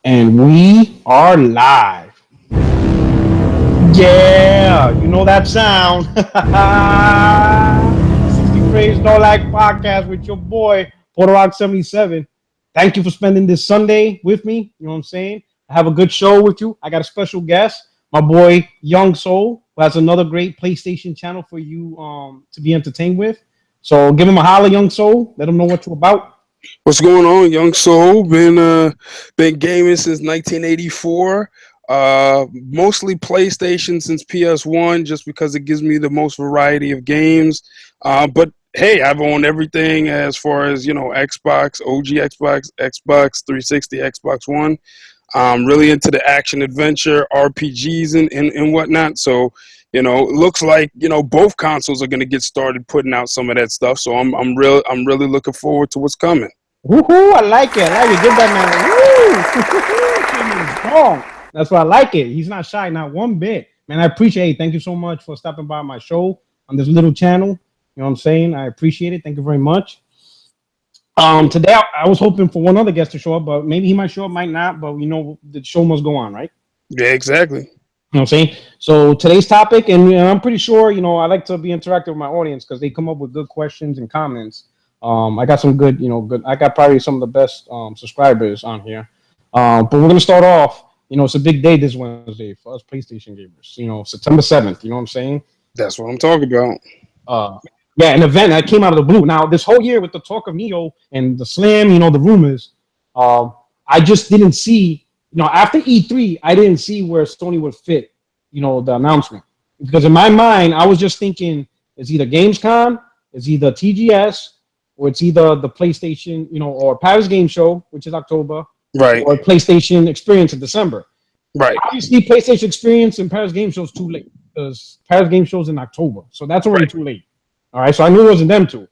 And we are live. Yeah, you know that sound. 60 Craves No Lag podcast with your boy, Puerto Rock 77. Thank you for spending this Sunday with me. You know what I'm saying? I have a good show with you. I got a special guest, my boy Young Soul, who has another great PlayStation channel for you to be entertained with. So give him a holler, Young Soul. Let him know what you're about. What's going on, Young Soul? Been gaming since 1984. Mostly PlayStation since PS1, just because it gives me the most variety of games. But hey, I've owned everything as far as Xbox, OG Xbox, Xbox 360, Xbox One. I'm really into the action adventure RPGs and whatnot. So it looks like both consoles are going to get started putting out some of that stuff. So I'm really looking forward to what's coming. Woohoo! I like it. I like it. Give that man. Woo! Strong. That's why I like it. He's not shy, not one bit. Man, I appreciate it. Thank you so much for stopping by my show on this little channel. You know what I'm saying? I appreciate it. Thank you very much. Today I was hoping for one other guest to show up, but maybe he might show up, might not. But the show must go on, right? Yeah, exactly. You know what I'm saying? So today's topic, and I'm pretty sure, I like to be interactive with my audience because they come up with good questions and comments. I got some good, good. I got probably some of the best subscribers on here. But we're gonna start off. It's a big day this Wednesday for us PlayStation gamers. September 7th. You know what I'm saying? That's what I'm talking about. Yeah, an event that came out of the blue. Now, this whole year with the talk of Neo and the Slam, the rumors, I just didn't see. After E3, I didn't see where Sony would fit. The announcement, because in my mind, I was just thinking it's either Gamescom, it's either TGS, or it's either the PlayStation, or Paris Game Show, which is October, Right. or PlayStation Experience in December. Right. Obviously, PlayStation Experience and Paris Game Show is too late because Paris Game Show is in October, so that's already too late. All right, so I knew it wasn't them two.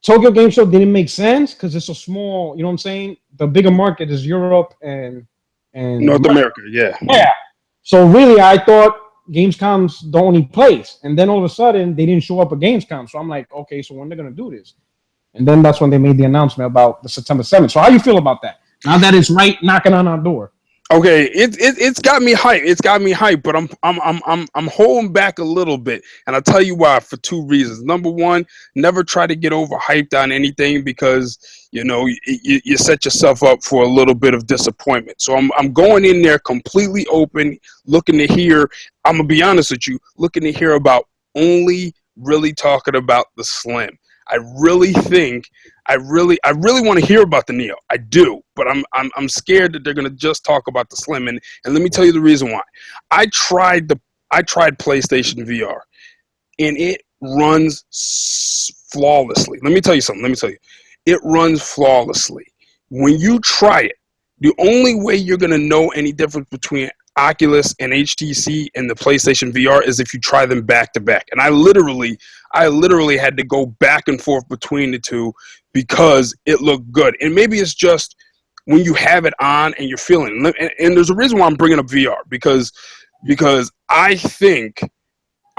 Tokyo Game Show didn't make sense because it's a small, you know what I'm saying? The bigger market is Europe and North America, yeah. Yeah. So really, I thought Gamescom's the only place, and then all of a sudden they didn't show up at Gamescom. So I'm like, okay, so when they're gonna do this? And then that's when they made the announcement about the September 7th. So how you feel about that? Now that it's right knocking on our door. Okay, it's got me hyped. It's got me hyped, but I'm holding back a little bit, and I'll tell you why for two reasons. Number one, never try to get overhyped on anything because you set yourself up for a little bit of disappointment. So I'm going in there completely open, looking to hear. I'm gonna be honest with you, looking to hear about only really talking about the Slim. I really want to hear about the Neo. I do, but I'm scared that they're gonna just talk about the Slim. And let me tell you the reason why. I tried PlayStation VR, and it runs flawlessly. Let me tell you something. It runs flawlessly. When you try it, the only way you're gonna know any difference between Oculus and HTC and the PlayStation VR is if you try them back to back. And I literally had to go back and forth between the two because it looked good. And maybe it's just when you have it on and you're feeling it. And there's a reason why I'm bringing up VR because I think,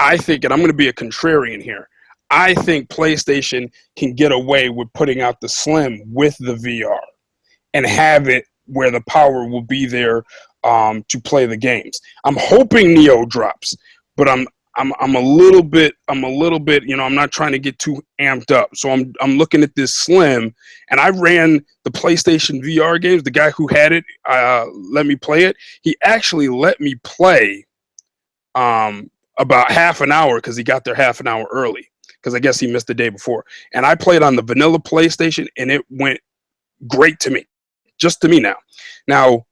and I'm going to be a contrarian here, I think PlayStation can get away with putting out the Slim with the VR and have it where the power will be there to play the games. I'm hoping Neo drops, but I'm a little bit, I'm not trying to get too amped up. So I'm looking at this Slim, and I ran the PlayStation VR games. The guy who had it let me play it. He actually let me play about half an hour because he got there half an hour early because I guess he missed the day before. And I played on the vanilla PlayStation, and it went great to me, just to me now. Now,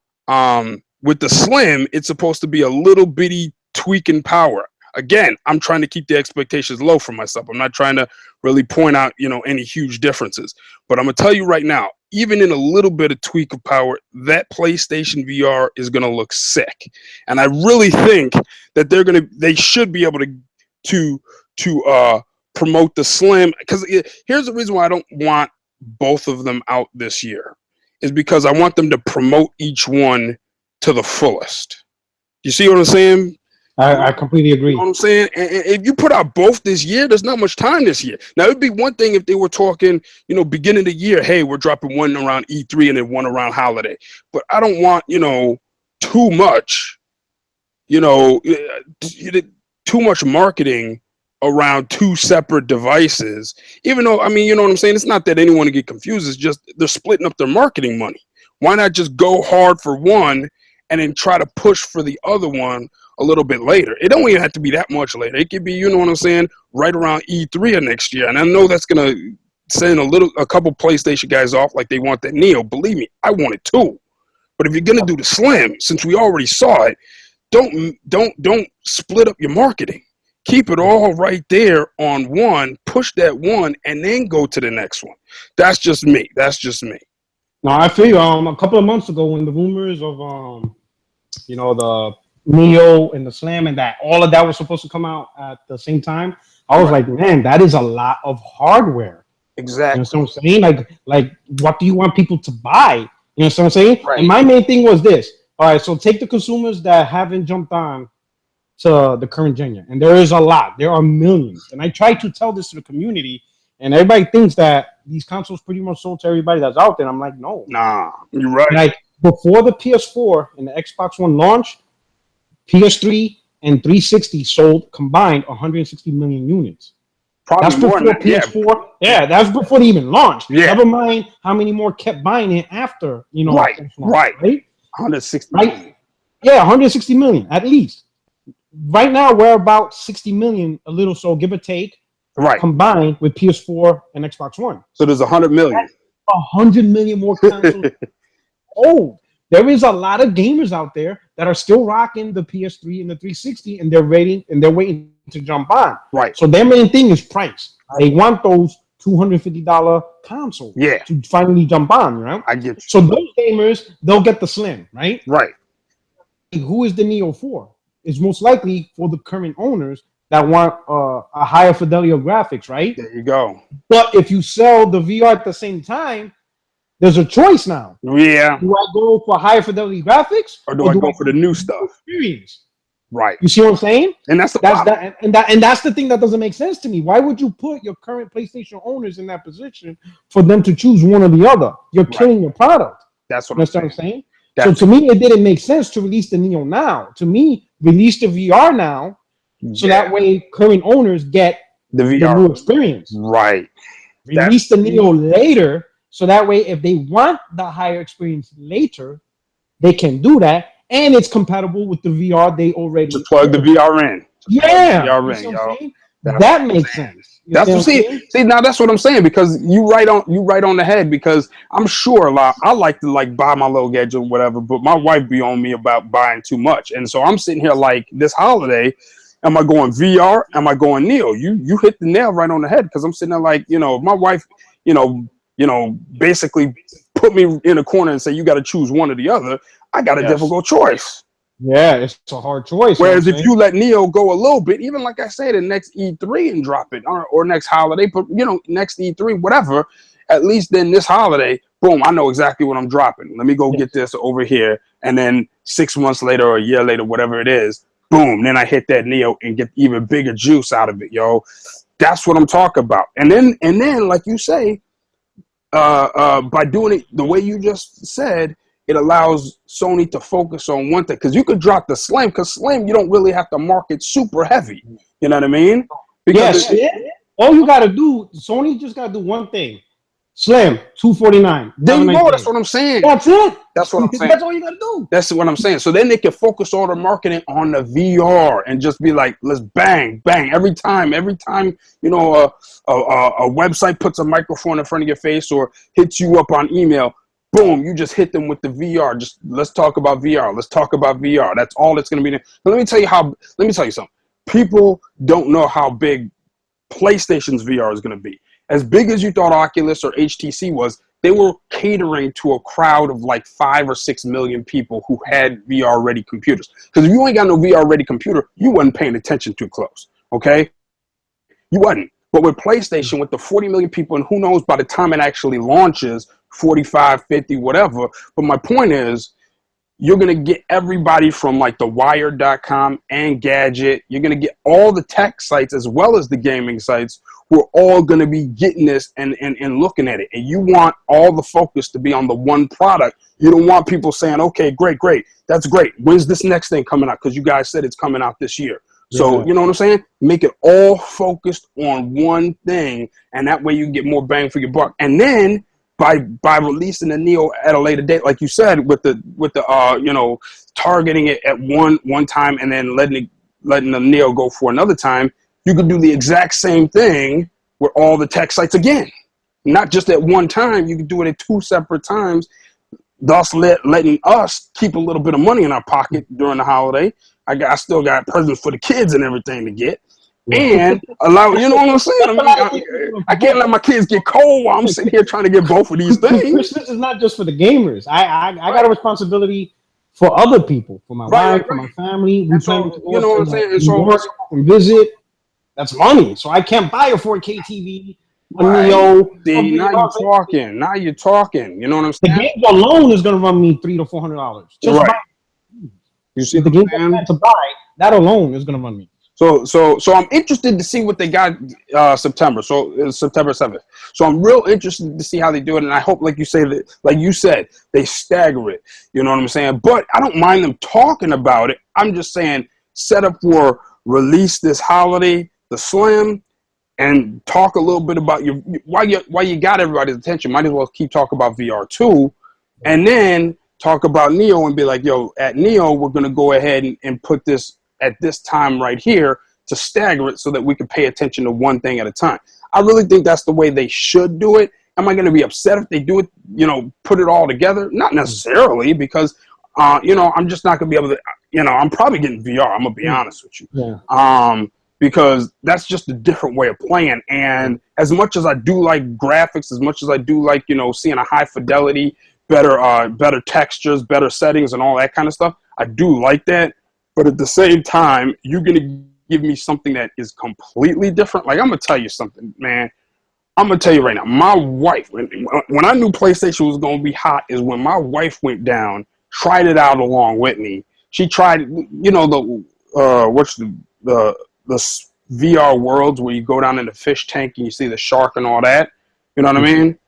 with the Slim, it's supposed to be a little bitty tweak in power. Again, I'm trying to keep the expectations low for myself. I'm not trying to really point out, any huge differences. But I'm going to tell you right now, even in a little bit of tweak of power, that PlayStation VR is going to look sick. And I really think that they should be able to promote the Slim. Because here's the reason why I don't want both of them out this year is because I want them to promote each one to the fullest. You see what I'm saying? I completely You agree. know what I'm saying? And if you put out both this year, there's not much time this year. Now, it'd be one thing if they were talking, beginning of the year, hey, we're dropping one around E3 and then one around holiday. But I don't want, too much, you know, too much marketing around two separate devices. Even though, I mean, you know what I'm saying? It's not that anyone to get confused. It's just they're splitting up their marketing money. Why not just go hard for one and then try to push for the other one a little bit later? It don't even have to be that much later. It could be, you know what I'm saying, right around E3 of next year. And I know that's gonna send a couple PlayStation guys off like they want that Neo. Believe me, I want it too. But if you're gonna do the Slim, since we already saw it, don't split up your marketing. Keep it all right there on one, push that one, and then go to the next one. That's just me. No, I feel you. A couple of months ago, when the rumors of the Neo and the Slam and that all of that was supposed to come out at the same time, I was like, man, that is a lot of hardware. Exactly. You know what I'm saying? Like, what do you want people to buy? You know what I'm saying? Right. And my main thing was this. All right, so take the consumers that haven't jumped on to the current gen, and there is a lot. There are millions, and I try to tell this to the community, and everybody thinks that these consoles pretty much sold to everybody that's out there. And I'm like, no. Nah, you're right. Like before the PS4 and the Xbox One launched, PS3 and 360 sold combined 160 million units. Probably that's before more PS4. Yeah, that's before they even launched. Yeah. Never mind how many more kept buying it after, Right. 160. Right. Yeah, 160 million at least. Right now, we're about 60 million, a little so, give or take, right, combined with PS4 and Xbox One. So there's 100 million. That's 100 million more consoles. Oh, there is a lot of gamers out there that are still rocking the PS3 and the 360, and they're waiting to jump on. Right. So their main thing is price. They want those $250 consoles to finally jump on, right? I get you. So those gamers, they'll get the Slim, right? Right. Who is the Neo for? It's most likely for the current owners that want a higher fidelity of graphics, right? There you go. But if you sell the VR at the same time, there's a choice now. Yeah. Do I go for higher fidelity graphics, or do I go for the new stuff? Experience. Right. You see what I'm saying? And that's that's the thing that doesn't make sense to me. Why would you put your current PlayStation owners in that position for them to choose one or the other? You're killing your product. That's what I'm saying. That's so to me, it didn't make sense to release the Neo now. To me, release the VR now, so that way current owners get the VR new experience. Right. Release the Neo later, so that way if they want the higher experience later, they can do that, and it's compatible with the VR they already to plug the VR in. Yeah, that makes sense. That's what see now that's what I'm saying, because you right on the head, because I'm sure I like to buy my little gadget or whatever, but my wife be on me about buying too much, and so I'm sitting here like this holiday, am I going VR? Am I going Neo? You hit the nail right on the head, because I'm sitting there like, my wife, basically put me in a corner and say you got to choose one or the other. I got a difficult choice. Yeah, it's a hard choice. Whereas if you let Neo go a little bit, even like I said, the next E3 and drop it, or next holiday, but next E3, whatever, at least then this holiday, boom, I know exactly what I'm dropping. Let me go get this over here, and then 6 months later or a year later, whatever it is, boom, then I hit that Neo and get even bigger juice out of it, yo. That's what I'm talking about. And then, like you say, by doing it the way you just said, it allows Sony to focus on one thing, because you could drop the Slim, because Slim you don't really have to market super heavy. You know what I mean? Because all you gotta do, Sony just gotta do one thing: Slim $249. There you go. That's what I'm saying. That's it. That's what I'm saying. That's all you gotta do. That's what I'm saying. So then they can focus all the marketing on the VR and just be like, let's bang. Every time, a website puts a microphone in front of your face or hits you up on email, boom, you just hit them with the VR. Just let's talk about VR. Let's talk about VR. That's all it's going to be. But let me tell you something. People don't know how big PlayStation's VR is going to be. As big as you thought Oculus or HTC was, they were catering to a crowd of like 5 or 6 million people who had VR ready computers. Because if you ain't got no VR ready computer, you wasn't paying attention too close. Okay? You wasn't. But with PlayStation, with the 40 million people, and who knows by the time it actually launches, 45, 50, whatever. But my point is, you're going to get everybody from like the Wired.com and Gadget. You're going to get all the tech sites as well as the gaming sites. We're all going to be getting this and looking at it. And you want all the focus to be on the one product. You don't want people saying, okay, great. That's great. When's this next thing coming out? Because you guys said it's coming out this year. So, you know what I'm saying? Make it all focused on one thing. And that way you get more bang for your buck. And then by releasing the Neo at a later date, like you said, with the you know, targeting it at one time and then letting the Neo go for another time, you could do the exact same thing with all the tech sites again. Not just at one time, you could do it at 2 separate times, thus letting us keep a little bit of money in our pocket during the holiday. I still got presents for the kids and everything to get. And allow, you know what I'm saying? I can't let my kids get cold while I'm sitting here trying to get both of these things. Christmas is not just for the gamers. I got a responsibility for other people, for my wife, for my family. We plan to go, you know what I'm saying? And visit. That's money. So I can't buy a 4K TV. Right. See, now you're talking. You know what I'm saying? The game alone is going to run me $300 to $400. Just right. You see the game I had to buy, that alone is going to run me. So I'm interested to see what they got September. So it's September 7th. So I'm real interested to see how they do it, and I hope, like you said, they stagger it. You know what I'm saying? But I don't mind them talking about it. I'm just saying, set up for release this holiday, the Slim, and talk a little bit about why you got everybody's attention. Might as well keep talking about VR too, and then talk about Neo and be like, yo, at Neo we're gonna go ahead and put this at this time right here to stagger it so that we can pay attention to one thing at a time. I really think that's the way they should do it. Am I going to be upset if they do it, you know, put it all together? Not necessarily, because, you know, I'm just not going to be able to, you know, I'm probably getting VR. I'm going to be honest with you. Yeah. Because that's just a different way of playing. And as much as I do like graphics, as much as I do like, you know, seeing a high fidelity, better textures, better settings and all that kind of stuff, I do like that. But at the same time, you're going to give me something that is completely different. Like, I'm going to tell you something, man. I'm going to tell you right now. My wife, when I knew PlayStation was going to be hot, is when my wife went down, tried it out along with me. She tried, you know, the VR worlds where you go down in the fish tank and you see the shark and all that. You know what I mean?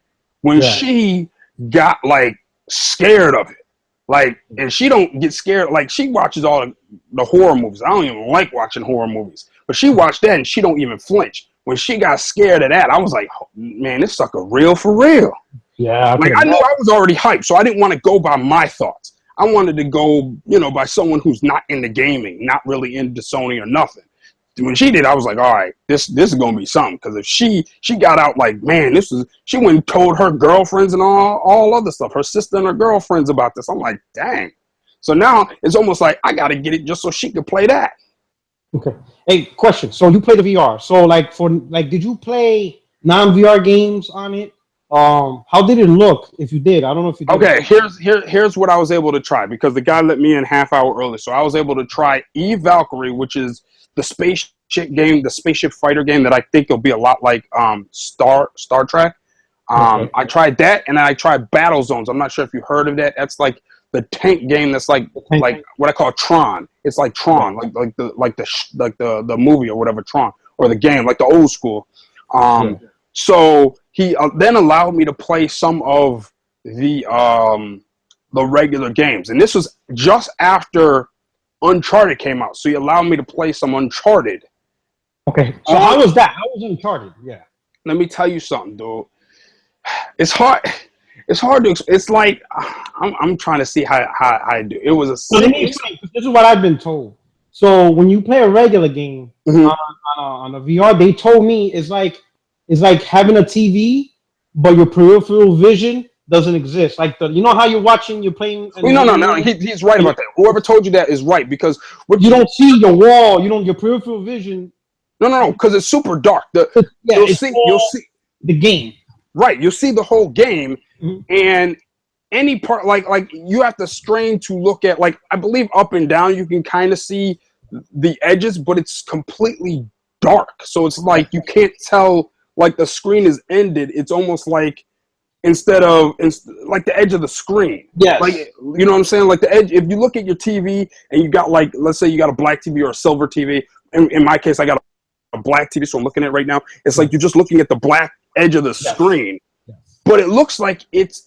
When she got, like, scared of it. Like, and she don't get scared. Like, she watches all the horror movies. I don't even like watching horror movies. But she watched that and she don't even flinch. When she got scared of that, I was like, oh, man, this sucker real for real. Yeah. Like, I knew I was already hyped, so I didn't want to go by my thoughts. I wanted to go, you know, by someone who's not into gaming, not really into Sony or nothing. When she did, I was like, all right, this is going to be something. Because if she got out like, man, she went and told her girlfriends and all other stuff, her sister and her girlfriends about this. I'm like, dang. So now it's almost like I got to get it just so she could play that. Okay. Hey, question. So you play the VR. So did you play non-VR games on it? How did it look if you did? I don't know if you did. Okay, here's what I was able to try, because the guy let me in half hour early. So I was able to try Valkyrie, which is the spaceship game, the spaceship fighter game that I think will be a lot like Star Trek. Okay. I tried that, and then I tried Battle Zones. I'm not sure if you heard of that. That's like the tank game. That's like what I call Tron. It's like Tron, like the movie or whatever, Tron, or the game, like the old school. So he then allowed me to play some of the regular games, and this was just after Uncharted came out, so he allowed me to play some Uncharted. Okay, so how was that? How was Uncharted? Yeah. Let me tell you something, dude. It's hard. It's hard to. It's like I'm trying to see how I do. It was a. So let me explain. This is what I've been told. So when you play a regular game on a VR, they told me it's like having a TV, but your peripheral vision doesn't exist. Like you know how you're playing. No. He's right about that. Whoever told you that is right, because you don't see your wall. Your peripheral vision. No, because it's super dark. You'll see the game. Right, you'll see the whole game, and any part like you have to strain to look at. Like, I believe up and down you can kind of see the edges, but it's completely dark. So it's like you can't tell. Like, the screen is ended. It's almost like instead of like the edge of the screen. Yes. Like, you know what I'm saying? Like the edge, if you look at your TV and you got like, let's say you got a black TV or a silver TV. In my case, I got a black TV, so I'm looking at it right now. It's like you're just looking at the black edge of the screen. Yes. But it looks like it's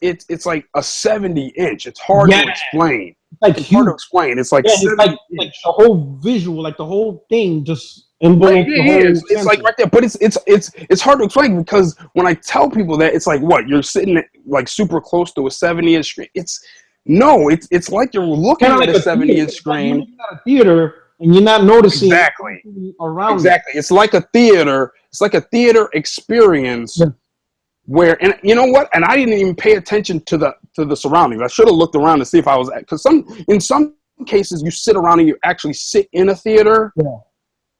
like a 70-inch. It's hard to explain. Like it's hard to explain. It's like it's like the whole visual, like the whole thing just envelopes the whole it's like right there, but it's hard to explain because when I tell people that, it's like, what, you're sitting like super close to a 70-inch screen. It's like you're looking at a 70-inch screen. Like you're at a theater and you're not noticing exactly around. Exactly, it's like a theater. It's like a theater experience. Yeah. Where, and you know what? And I didn't even pay attention to the surroundings. I should have looked around to see if I was, because in some cases you sit around and you actually sit in a theater. Yeah.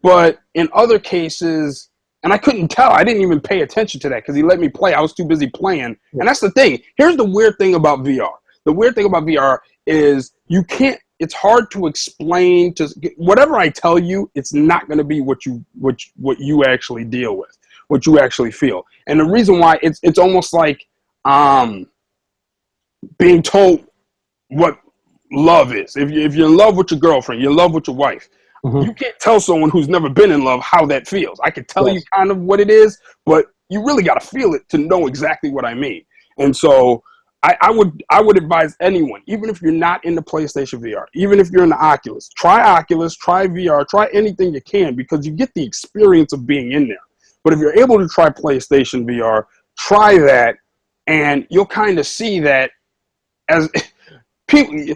But in other cases, and I couldn't tell. I didn't even pay attention to that because he let me play. I was too busy playing. Yeah. And that's the thing. Here's the weird thing about VR. The weird thing about VR is you can't. It's hard to explain. To whatever I tell you, it's not going to be what you actually deal with, what you actually feel. And the reason why it's almost like being told what love is. If you're in love with your girlfriend, you're in love with your wife. Mm-hmm. You can't tell someone who's never been in love how that feels. I can tell you kind of what it is, but you really got to feel it to know exactly what I mean. And so I would advise anyone, even if you're not in the PlayStation VR, even if you're in the Oculus, try VR, try anything you can, because you get the experience of being in there. But if you're able to try PlayStation VR, try that, and you'll kind of see that as people.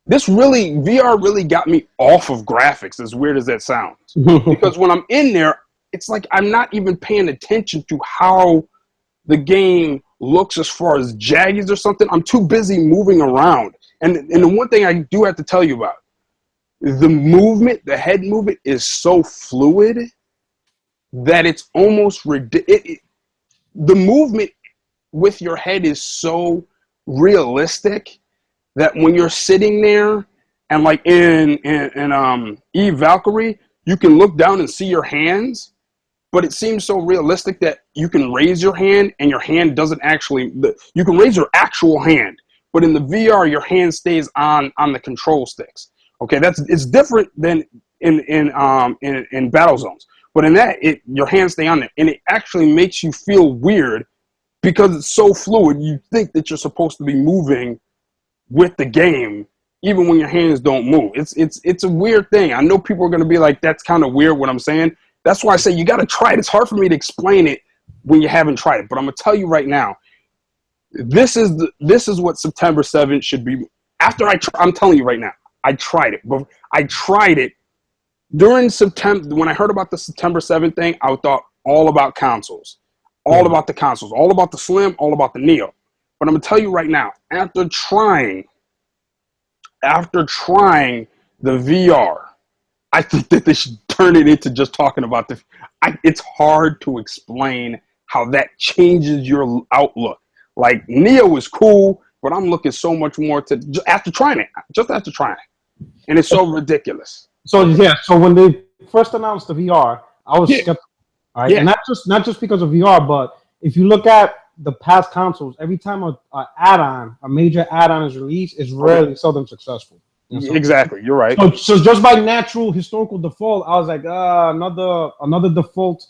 VR really got me off of graphics, as weird as that sounds. Because when I'm in there, it's like I'm not even paying attention to how the game looks as far as jaggies or something. I'm too busy moving around. And the one thing I do have to tell you about, the movement, the head movement is so fluid that it's almost ridiculous. The movement with your head is so realistic that when you're sitting there, and like in Eve Valkyrie, you can look down and see your hands, but it seems so realistic that you can raise your hand and your hand doesn't actually. You can raise your actual hand, but in the VR, your hand stays on the control sticks. Okay, it's different than in battle zones. But in that, your hands stay on there, and it actually makes you feel weird because it's so fluid. You think that you're supposed to be moving with the game, even when your hands don't move. It's a weird thing. I know people are going to be like, that's kind of weird what I'm saying. That's why I say you got to try it. It's hard for me to explain it when you haven't tried it. But I'm going to tell you right now, this is what September 7th should be. I'm telling you right now, I tried it. But I tried it during September. When I heard about the September 7th thing, I thought all about consoles. All about the consoles. All about the Slim, all about the Neo. But I'm going to tell you right now, after trying the VR, I think that they should turn it into just talking about this. It's hard to explain how that changes your outlook. Like, Neo is cool, but I'm looking so much more after trying it. And it's so ridiculous. So when they first announced the VR, I was skeptical. All right? And not just because of VR, but if you look at the past consoles, every time a major add-on is released, it's rarely seldom successful. You know, exactly, you're right. So just by natural historical default, I was like, another default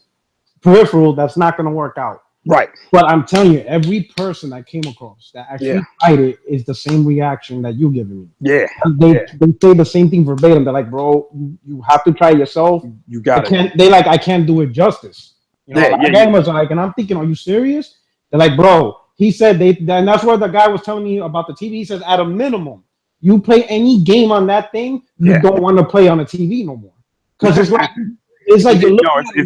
peripheral that's not going to work out. Right. But I'm telling you, every person I came across that actually tried it is the same reaction that you're giving me. Yeah. They say the same thing verbatim. They're like, bro, you have to try it yourself. You got it. I can't do it justice. You know, was like, and I'm thinking, are you serious? They're like, bro, he said and that's where the guy was telling me about the TV. He says, at a minimum, you play any game on that thing, you don't want to play on a TV no more. Because it's like it's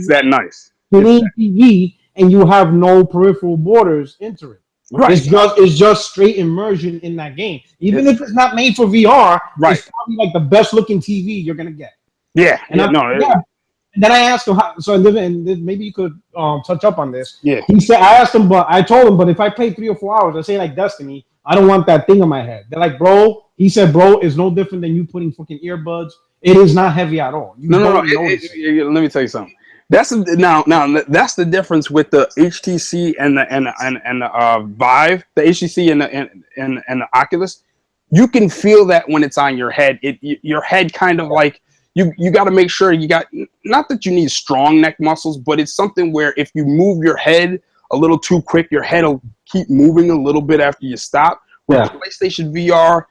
that nice. TV, and you have no peripheral borders into it. Right. It's just straight immersion in that game. Even if it's not made for VR, it's probably like the best looking TV you're gonna get. Yeah. And then I asked him and maybe you could touch up on this. Yeah. He said I told him, but if I play 3 or 4 hours, let's say like Destiny, I don't want that thing on my head. They're like, bro, it's no different than you putting fucking earbuds. It is not heavy at all. No. Let me tell you something. That's the difference with the HTC and the Vive, the HTC and the Oculus. You can feel that when it's on your head. Your head kind of like you got to make sure you got, not that you need strong neck muscles, but it's something where if you move your head a little too quick, your head will keep moving a little bit after you stop. With PlayStation VR,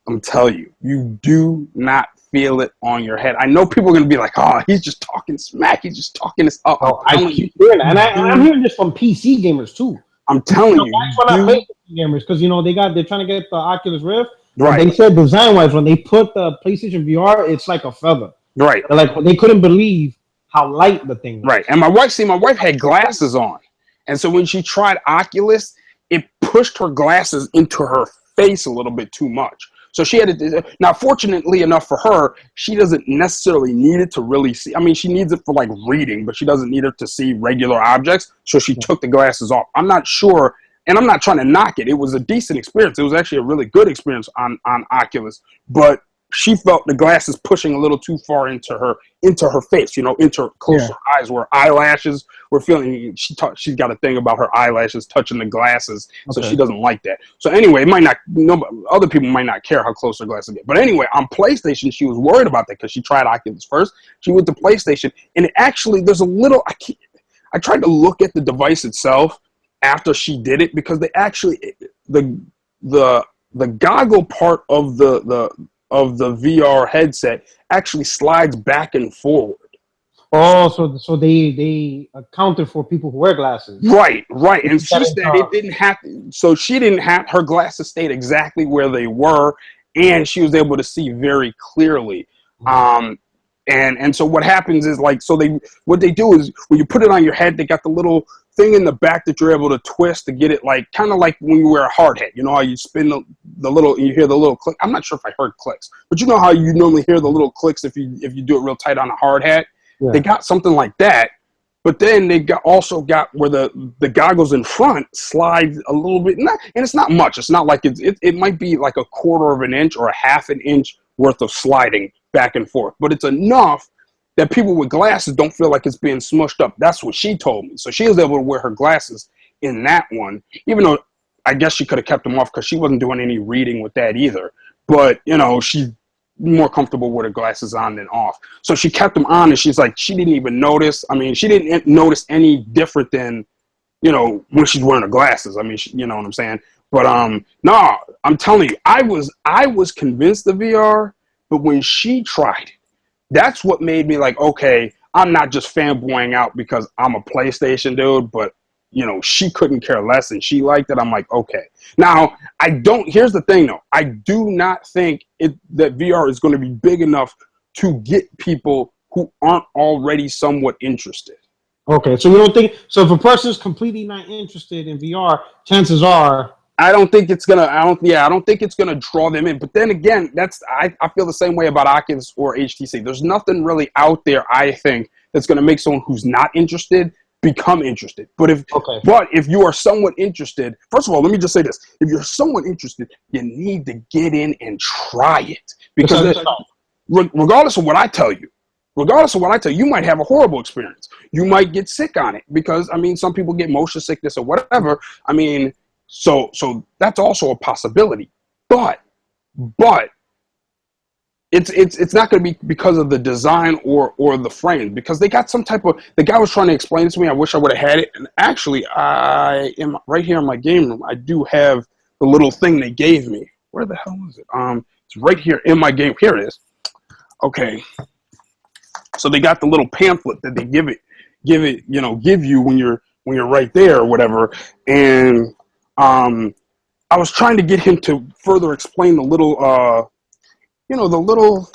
I'm telling you, you do not feel it on your head. I know people are going to be like, oh, he's just talking smack. He's just talking this up. Oh, I keep hearing that. And I'm hearing this from PC gamers too. I'm telling you. That's when I play PC gamers, because, they're trying to get the Oculus Rift. Right. They said design-wise, when they put the PlayStation VR, it's like a feather. Right. They couldn't believe how light the thing was. Right. And my wife had glasses on. And so when she tried Oculus, it pushed her glasses into her face a little bit too much. So she had to, now fortunately enough for her, she doesn't necessarily need it to really see. I mean, she needs it for like reading, but she doesn't need it to see regular objects. So she took the glasses off. I'm not sure, and I'm not trying to knock it. It was a decent experience. It was actually a really good experience on Oculus, but she felt the glasses pushing a little too far into her face, into closer eyes, where eyelashes were feeling. She's got a thing about her eyelashes touching the glasses, so she doesn't like that. So anyway, other people might not care how close her glasses get. But anyway, on PlayStation, she was worried about that because she tried Oculus first. She went to PlayStation, and it actually, there's a little. I tried to look at the device itself after she did it, because they actually the goggle part of the VR headset actually slides back and forward. Oh, so they accounted for people who wear glasses. Right. And she said it didn't have to, so she didn't have, her glasses stayed exactly where they were, and she was able to see very clearly. And so what happens is, like, what they do is when you put it on your head, they got the little thing in the back that you're able to twist to get it, like, kind of like when you wear a hard hat. You know how you spin the little, and you hear the little click. I'm not sure if I heard clicks, but you know how you normally hear the little clicks if you do it real tight on a hard hat. Yeah. They got something like that, but then they also got where the goggles in front slide a little bit, and it's not much. It's not like it might be like a quarter of an inch or a half an inch worth of sliding back and forth, but it's enough that people with glasses don't feel like it's being smushed up. That's what she told me. So she was able to wear her glasses in that one, even though I guess she could have kept them off because she wasn't doing any reading with that either. But, she's more comfortable with her glasses on than off. So she kept them on, and she's like, she didn't even notice. I mean, she didn't notice any different than, when she's wearing her glasses. I mean, you know what I'm saying? But no, I'm telling you, I was convinced of VR, but when she tried it, that's what made me like, okay, I'm not just fanboying out because I'm a PlayStation dude, but, she couldn't care less and she liked it. I'm like, okay. Now, here's the thing though. I do not think that VR is going to be big enough to get people who aren't already somewhat interested. Okay, so you don't think, so if a person's completely not interested in VR, chances are, I don't think it's gonna draw them in. But then again, I feel the same way about Oculus or HTC. There's nothing really out there, I think, that's gonna make someone who's not interested become interested. But if you are somewhat interested, first of all, let me just say this: if you're somewhat interested, you need to get in and try it, because regardless of what I tell you, you might have a horrible experience. You might get sick on it because, I mean, some people get motion sickness or whatever. I mean. So that's also a possibility, but it's not going to be because of the design or the frame, because they got some type of, the guy was trying to explain it to me. I wish I would have had it. And actually, I am right here in my game room. I do have the little thing they gave me. Where the hell is it? It's right here in my game. Here it is. Okay. So they got the little pamphlet that they give you when you're right there or whatever. And I was trying to get him to further explain the little, the little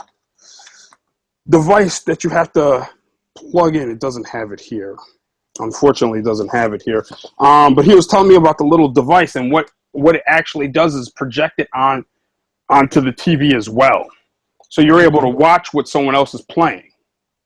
device that you have to plug in. It doesn't have it here. Unfortunately, it doesn't have it here. But he was telling me about the little device, and what it actually does is project it onto the TV as well. So you're able to watch what someone else is playing.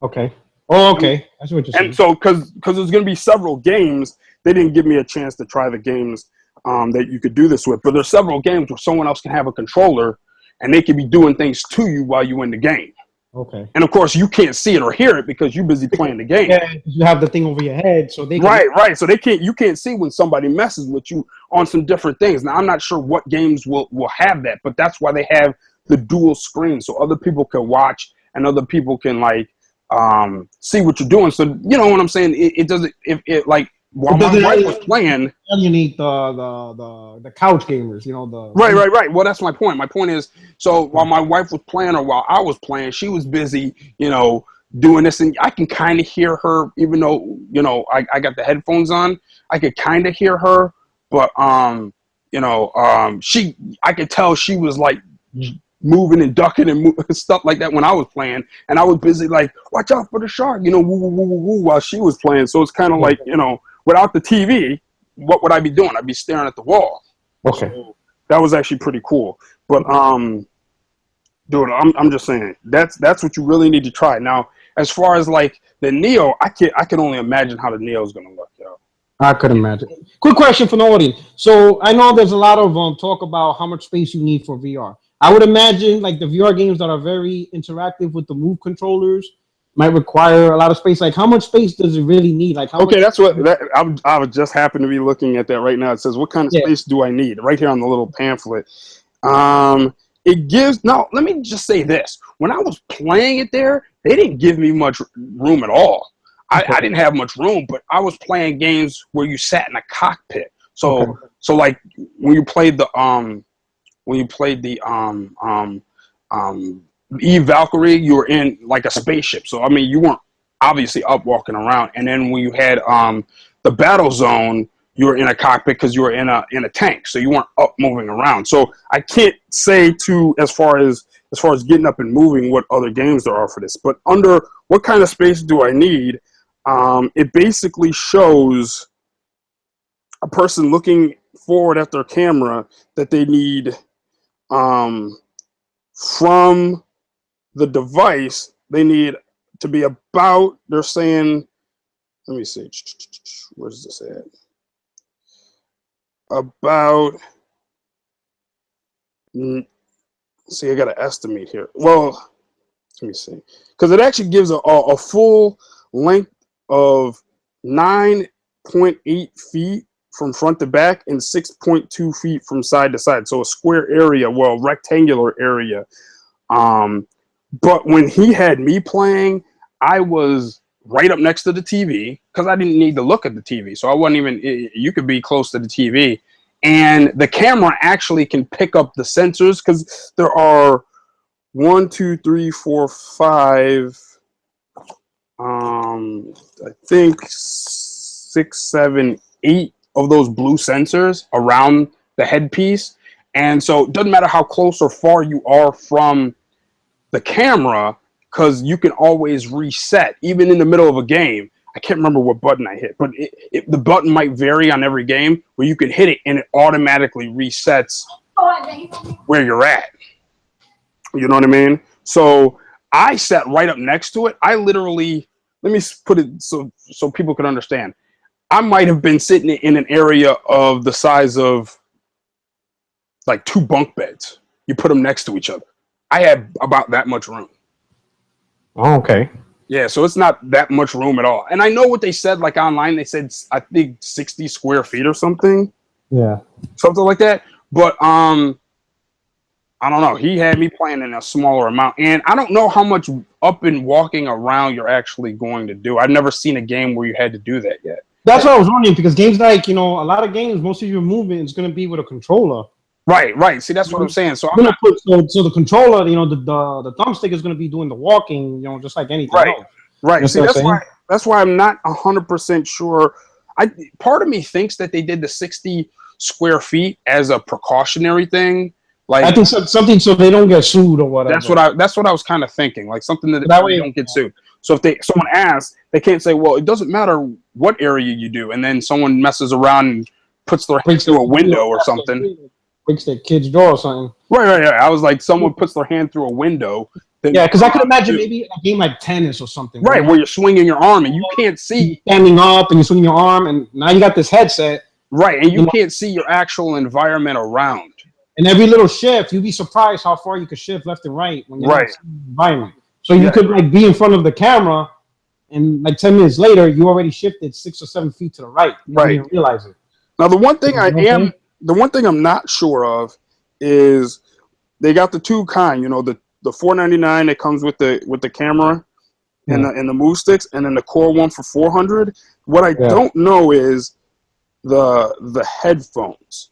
Okay. Oh, okay. That's what you're saying. And so, because there's going to be several games, they didn't give me a chance to try the games that you could do this with, but there's several games where someone else can have a controller and they can be doing things to you while you're in the game. Okay. And of course, you can't see it or hear it because you're busy playing the game. Yeah, you have the thing over your head, so they can, Right. So you can't see when somebody messes with you on some different things. Now, I'm not sure what games will have that, but that's why they have the dual screen, so other people can watch and other people can like see what you're doing. So you know what I'm saying? It doesn't. If it like while my wife was playing, alienate the couch gamers. You know the Right. Well, that's my point. My point is, so while my wife was playing or while I was playing, she was busy, doing this, and I can kind of hear her, even though, I got the headphones on. I could kind of hear her, but I could tell she was like moving and ducking and stuff like that when I was playing, and I was busy like, watch out for the shark, woo woo woo woo woo, while she was playing. So it's kind of like, without the TV, what would I be doing? I'd be staring at the wall. Okay. So that was actually pretty cool. But dude, I'm just saying that's what you really need to try. Now, as far as like the Neo, I can only imagine how the Neo is gonna look, yo. I could imagine. Quick question from the audience. So I know there's a lot of talk about how much space you need for VR. I would imagine like the VR games that are very interactive with the Move controllers might require a lot of space. Like, how much space does it really need? Like, how much? That's what I would just happen to be looking at that right now. It says, what kind of space do I need? Right here on the little pamphlet. It gives. Now, let me just say this: when I was playing it there, they didn't give me much room at all. I didn't have much room, but I was playing games where you sat in a cockpit. So like when you played the Eve Valkyrie, you were in like a spaceship. So I mean, you weren't obviously up walking around. And then when you had the Battle Zone, you were in a cockpit because you were in a tank. So you weren't up moving around. So I can't say as far as getting up and moving what other games there are for this. But under what kind of space do I need? It basically shows a person looking forward at their camera that they need from the device, they need to be about, they're saying, let me see, where's this at? About, see, I got to estimate here. Well, let me see. Because it actually gives a full length of 9.8 feet from front to back and 6.2 feet from side to side. So a square area, well, rectangular area. But when he had me playing, I was right up next to the TV because I didn't need to look at the TV. So I wasn't even, you could be close to the TV. And the camera actually can pick up the sensors because there are 1, 2, 3, 4, 5, I think 6, 7, 8 of those blue sensors around the headpiece. And so it doesn't matter how close or far you are from the camera, because you can always reset, even in the middle of a game. I can't remember what button I hit, but the button might vary on every game where you can hit it and it automatically resets where you're at. You know what I mean? So I sat right up next to it. I literally, let me put it so people can understand. I might have been sitting in an area of the size of like 2 bunk beds. You put them next to each other. I had about that much room. Oh, okay. Yeah, so it's not that much room at all. And I know what they said, like online, they said, I think 60 square feet or something. Yeah. Something like that. But I don't know. He had me playing in a smaller amount. And I don't know how much up and walking around you're actually going to do. I've never seen a game where you had to do that yet. That's what I was wondering, because games like, a lot of games, most of your movement is going to be with a controller. Right. See, that's what I'm saying. So so the controller, the thumbstick is going to be doing the walking, just like anything else. Right. See, that's why I'm not 100% sure. Part of me thinks that they did the 60 square feet as a precautionary thing. Like, I think something so they don't get sued or whatever. That's what I was kind of thinking. Like something that they don't get sued. So if someone asks, they can't say, well, it doesn't matter what area you do, and then someone messes around and puts their hand through a window or something. Breaks their kid's jaw or something. Right. I was like, someone puts their hand through a window. Yeah, because I could imagine maybe a game like tennis or something. Right, where you're swinging your arm and you can't see. Standing up and you're swinging your arm, and now you got this headset. Right, and you can't see your actual environment around. And every little shift, you'd be surprised how far you could shift left and right when you're in the environment. So you Yeah. could like be in front of the camera, and like 10 minutes later, you already shifted 6 or 7 feet to the right. You Right. didn't realize it. Now, the one thing Okay. the one thing I'm not sure of is they got the two kind. You know, the $499 that comes with the camera and the move sticks, and then the core one for $400. What I don't know is the headphones,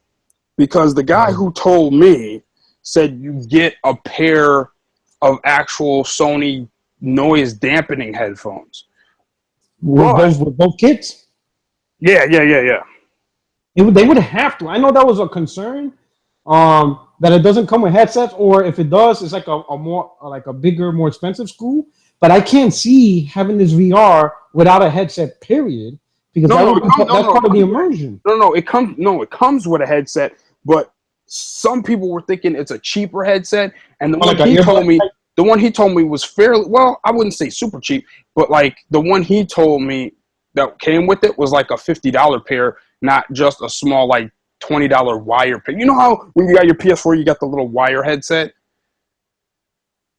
because the guy who told me said you get a pair of actual Sony noise dampening headphones. With both kits. Yeah. They would have to. I know that was a concern. That it doesn't come with headsets, or if it does, it's like a more like a bigger, more expensive screw. But I can't see having this VR without a headset. Period. Because that's part of the immersion. No, it comes with a headset, but some people were thinking it's a cheaper headset, and the one he told me was fairly, well, I wouldn't say super cheap, but like the one he told me that came with it was like a $50 pair, not just a small like $20 wire pair. You know how when you got your PS4, you got the little wire headset?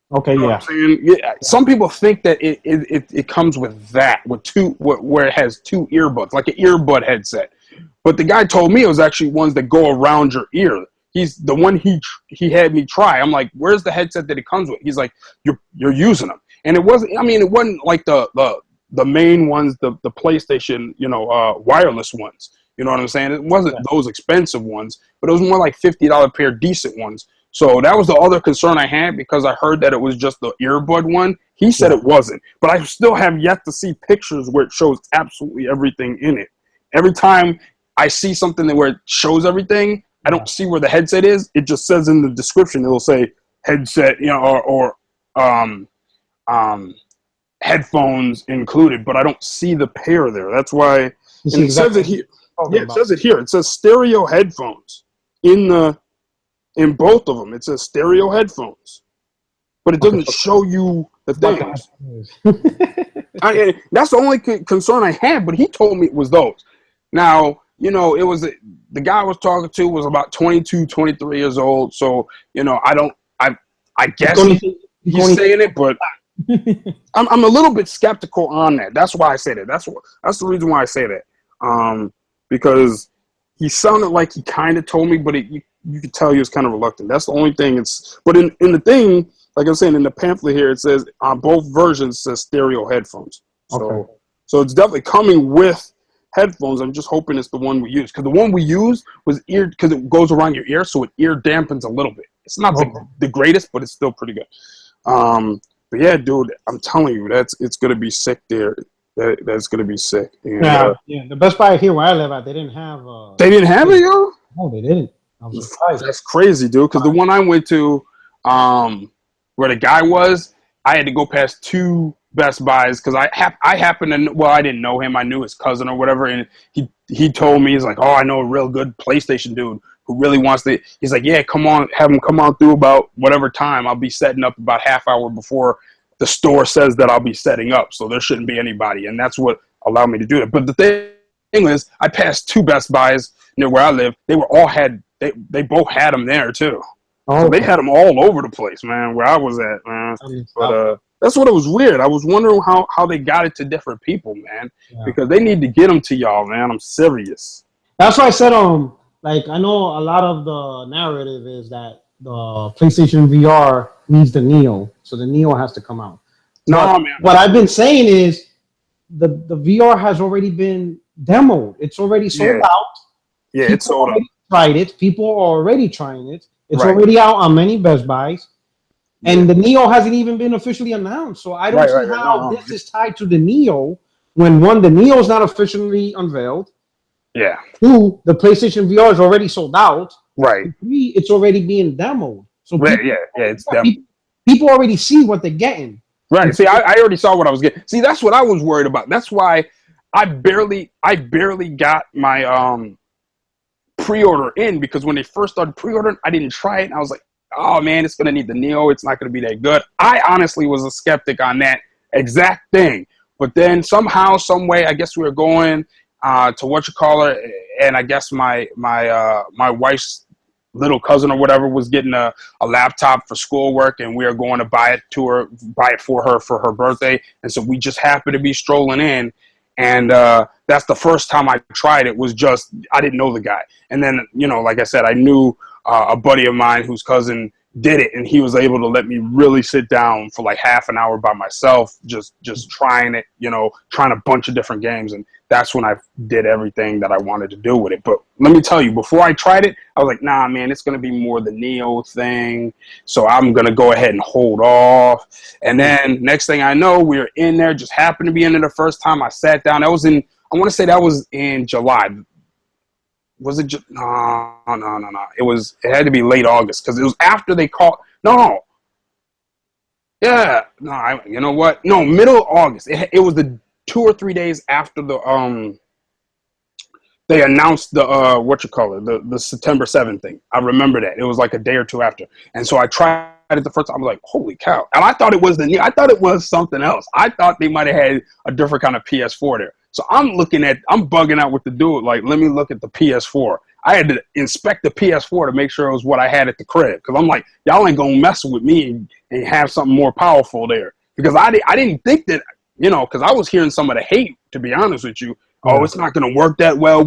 Okay, you know what I'm saying? Yeah. Some people think that it comes with that, with where it has two earbuds, like an earbud headset. But the guy told me it was actually ones that go around your ear. He's the one he had me try. I'm like, where's the headset that it comes with? He's like, you're using them, and it wasn't. I mean, it wasn't like the main ones, the PlayStation, wireless ones. You know what I'm saying? It wasn't those expensive ones, but it was more like $50 pair decent ones. So that was the other concern I had, because I heard that it was just the earbud one. He said it wasn't, but I still have yet to see pictures where it shows absolutely everything in it. Every time I see something where it shows everything, I don't see where the headset is. It just says in the description, it'll say headset, or headphones included, but I don't see the pair there. That's why, and it says it here. Yeah, it says it here. It says stereo headphones in both of them. It says stereo headphones, but it doesn't show you the things. That's the only concern I had, but he told me it was those. Now, it was the guy I was talking to was about 22, 23 years old. So, I guess he's saying it, but I'm a little bit skeptical on that. That's why I say that. That's the reason why I say that. Because he sounded like he kind of told me, but you could tell he was kind of reluctant. That's the only thing. But in the thing, like I'm saying, in the pamphlet here, it says on both versions, it says stereo headphones. So it's definitely coming with headphones. I'm just hoping it's the one we use, because the one we used was because it goes around your ear, so it ear dampens a little bit. It's not the greatest, but it's still pretty good. But yeah, dude, I'm telling you, it's gonna be sick there. That's gonna be sick. And, the Best Buy here where I live at, they didn't have. They didn't have it, yo? No, they didn't. I was surprised. That's crazy, dude. Because the one I went to, where the guy was, I had to go past two Best Buys because I happened to. Well, I didn't know him. I knew his cousin or whatever, and he told me, he's like, "Oh, I know a real good PlayStation dude who really wants to." He's like, "Yeah, come on, have him come on through about whatever time. I'll be setting up about half hour before the store says that I'll be setting up, so there shouldn't be anybody." And that's what allowed me to do it. But the thing is, I passed two Best Buys near where I live. They both had them there too. So they had them all over the place, man, where I was at, man. But that's what it was weird. I was wondering how they got it to different people, man, because they need to get them to y'all, man. I'm serious. That's why I said, like, I know a lot of the narrative is that the PlayStation VR needs the Neo, so the Neo has to come out. No, man. What I've been saying is the VR has already been demoed. It's already sold out. Yeah, it's sold out. Tried it. People are already trying it. It's already out on many Best Buys. And the Neo hasn't even been officially announced. So I don't see how this is tied to the Neo when, one, the Neo is not officially unveiled. Yeah. Two, the PlayStation VR is already sold out. Right. And three, it's already being demoed. So it's demoed. People already see what they're getting. Right. See, I already saw what I was getting. See, that's what I was worried about. That's why I barely got my pre-order in, because when they first started pre-ordering, I didn't try it. And I was like, oh man, it's gonna need the Neo. It's not gonna be that good. I honestly was a skeptic on that exact thing. But then somehow, some way, I guess we were going to whatchamacallit, and I guess my wife's little cousin or whatever was getting a laptop for schoolwork, and we were going to buy it for her birthday. And so we just happened to be strolling in, and that's the first time I tried it. Was just, I didn't know the guy. And then, like I said, I knew a buddy of mine whose cousin did it, and he was able to let me really sit down for like half an hour by myself, just trying it, trying a bunch of different games. And that's when I did everything that I wanted to do with it. But let me tell you, before I tried it, I was like, nah, man, it's going to be more the Neo thing. So I'm going to go ahead and hold off. And then next thing I know, we were in there, just happened to be in there the first time. I sat down. I want to say that was in July. Was it? No. It had to be late August, because it was after they called. No. Yeah. No. You know what? No, middle August. It was the 2 or 3 days after they announced the September 7th thing. I remember that. It was like a day or two after, and so I tried it the first time. I was like, holy cow! And I thought it was something else. I thought they might have had a different kind of PS4 there. So I'm bugging out with the dude, like, let me look at the PS4. I had to inspect the PS4 to make sure it was what I had at the crib. Because I'm like, y'all ain't going to mess with me and have something more powerful there. Because I didn't think that, because I was hearing some of the hate, to be honest with you. Oh, it's not going to work that well,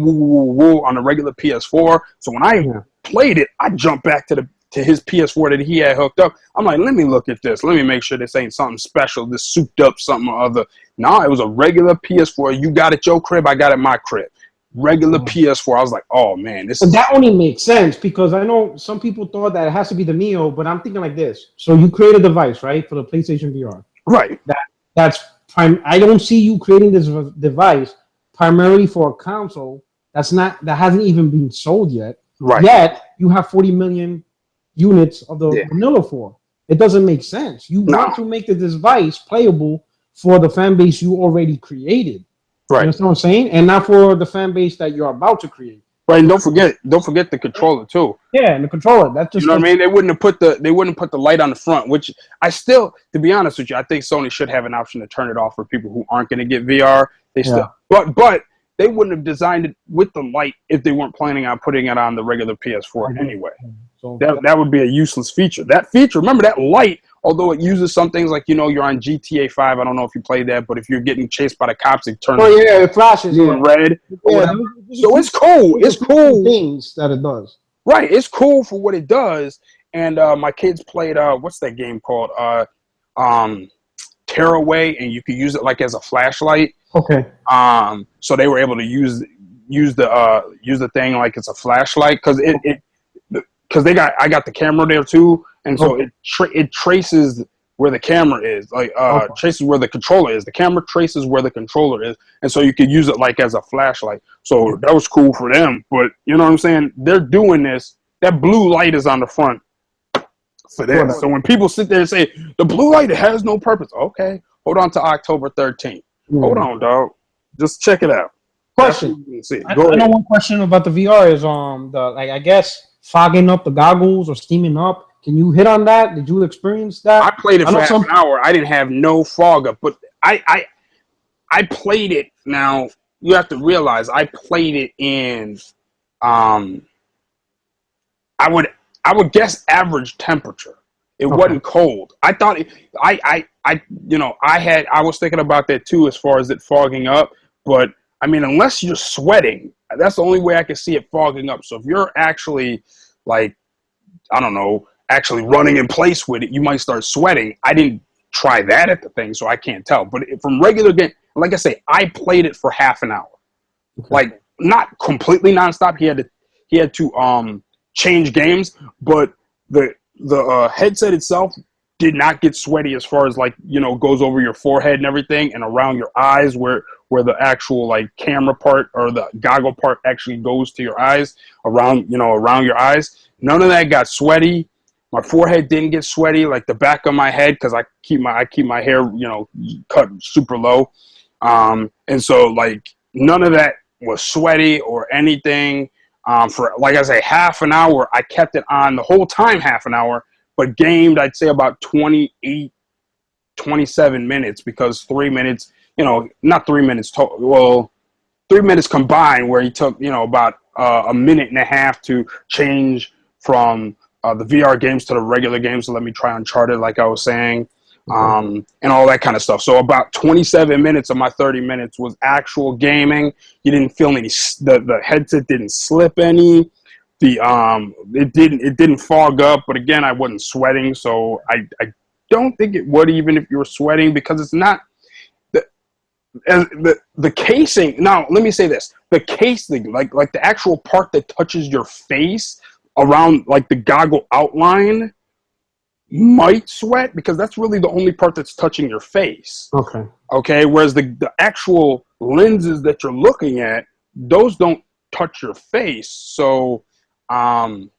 on a regular PS4. So when I played it, I jumped back to his PS4 that he had hooked up. I'm like, let me look at this. Let me make sure this ain't something special, this souped up something or other. No, it was a regular PS4. You got it your crib, I got it my crib. Regular PS4. I was like, oh, man. That only makes sense, because I know some people thought that it has to be the Neo, but I'm thinking like this. So you create a device, right, for the PlayStation VR. Right. That's prime. I don't see you creating this device primarily for a console that hasn't even been sold yet. Right. Yet you have 40 million units of the vanilla for. It doesn't make sense. You want to make the device playable for the fan base you already created. Right. You understand what I'm saying? And not for the fan base that you're about to create. Right. And don't forget the controller too. Yeah, and the controller. That's just, you know what I mean? They wouldn't put the light on the front, which I still, to be honest with you, I think Sony should have an option to turn it off for people who aren't going to get VR. But they wouldn't have designed it with the light if they weren't planning on putting it on the regular PS4 anyway. So that would be a useless feature. That feature, remember that light, although it uses some things like, you're on GTA 5. I don't know if you played that, but if you're getting chased by the cops, it turns it flashes red. So it's cool. It's cool. Things that it does. Right. It's cool for what it does. And my kids played, what's that game called? Tearaway, and you could use it like as a flashlight. Okay. So they were able to use the thing like it's a flashlight, because I got the camera there too, and so it traces where the camera is, traces where the controller is. The camera traces where the controller is, and so you could use it like as a flashlight. So that was cool for them. But you know what I'm saying? They're doing this. That blue light is on the front for this. So when people sit there and say the blue light has no purpose, okay, hold on to October 13th. Hold on, dog. Just check it out. Question. I know one question about the VR is I guess fogging up the goggles or steaming up. Can you hit on that? Did you experience that? I played it for half an hour. I didn't have no fog up, but I played it. Now you have to realize I played it in I would guess average temperature. It wasn't cold. I thought I was thinking about that too, as far as it fogging up. But I mean, unless you're sweating, that's the only way I can see it fogging up. So if you're actually actually running in place with it, you might start sweating. I didn't try that at the thing, so I can't tell. But from regular game, like I say, I played it for half an hour, like not completely nonstop. He had to change games, but the headset itself did not get sweaty, as far as goes over your forehead and everything, and around your eyes where the actual camera part or the goggle part actually goes to your eyes, around your eyes. None of that got sweaty. My forehead didn't get sweaty, like the back of my head, because I keep my hair cut super low, and so none of that was sweaty or anything. For, like I say, half an hour, I kept it on the whole time, half an hour, but gamed, I'd say about 28, 27 minutes, because 3 minutes, not 3 minutes, 3 minutes combined, where he took, about a minute and a half to change from the VR games to the regular games to let me try Uncharted, like I was saying, and all that kind of stuff. So about 27 minutes of my 30 minutes was actual gaming. You didn't feel any. The headset didn't slip any. It didn't fog up. But again, I wasn't sweating, so I don't think it would even if you were sweating, because it's not the casing. Now let me say this: the casing, like the actual part that touches your face around like the goggle outline, might sweat, because that's really the only part that's touching your face. Okay. Whereas the actual lenses that you're looking at, those don't touch your face. So I'm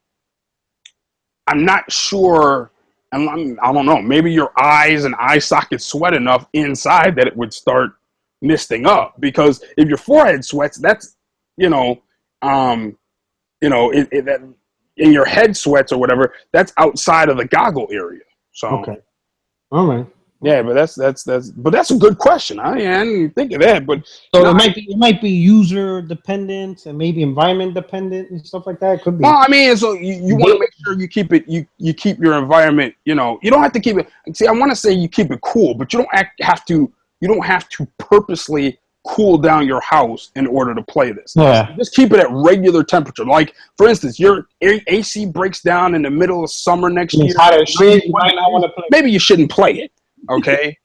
not sure. And I don't know. Maybe your eyes and eye sockets sweat enough inside that it would start misting up. Because if your forehead sweats, that's in your head sweats or whatever, that's outside of the goggle area. So all right. Yeah, but that's a good question. I didn't think of that, but so it might be user dependent and maybe environment dependent and stuff like that. It could be. Well, I mean, so you want to make sure you keep it. You keep your environment. You don't have to keep it. See, I want to say you keep it cool, but you don't have to. You don't have to purposely cool down your house in order to play this. Yeah. Just keep it at regular temperature. Like, for instance, your AC breaks down in the middle of summer next year. Maybe you shouldn't play it. Okay.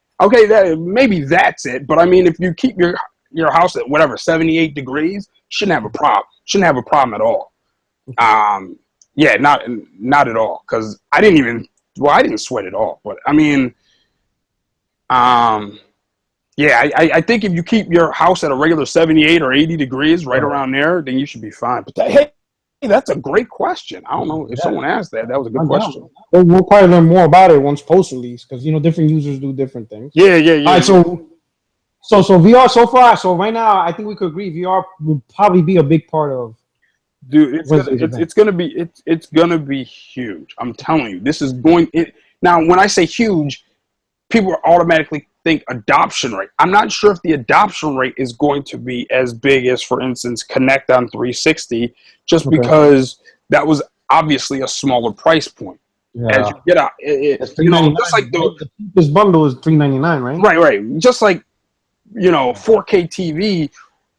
Maybe that's it. But I mean, if you keep your house at whatever 78 degrees, shouldn't have a problem. Shouldn't have a problem at all. Yeah, not at all. Because I didn't sweat at all. But I mean, yeah, I think if you keep your house at a regular 78 or 80 degrees, right around there, then you should be fine. But hey, that's a great question. I don't know if someone asked that. That was a good question. We'll probably learn more about it once post release, because different users do different things. Yeah. All right, so VR so far. So right now, I think we could agree VR will probably be a big part of. Dude, it's gonna be huge. I'm telling you, this is going. Now, when I say huge, people automatically think adoption rate. I'm not sure if the adoption rate is going to be as big as, for instance, Kinect on 360, just because that was obviously a smaller price point. Yeah. As you get out, just like the cheapest bundle is $399, right? Right. Just like 4K TV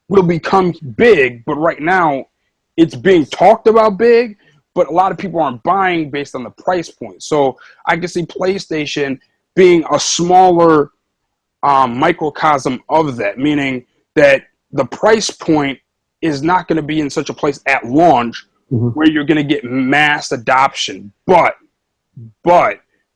will become big, but right now it's being talked about big, but a lot of people aren't buying based on the price point. So I can see PlayStation being a smaller microcosm of that, meaning that the price point is not going to be in such a place at launch where you're going to get mass adoption. But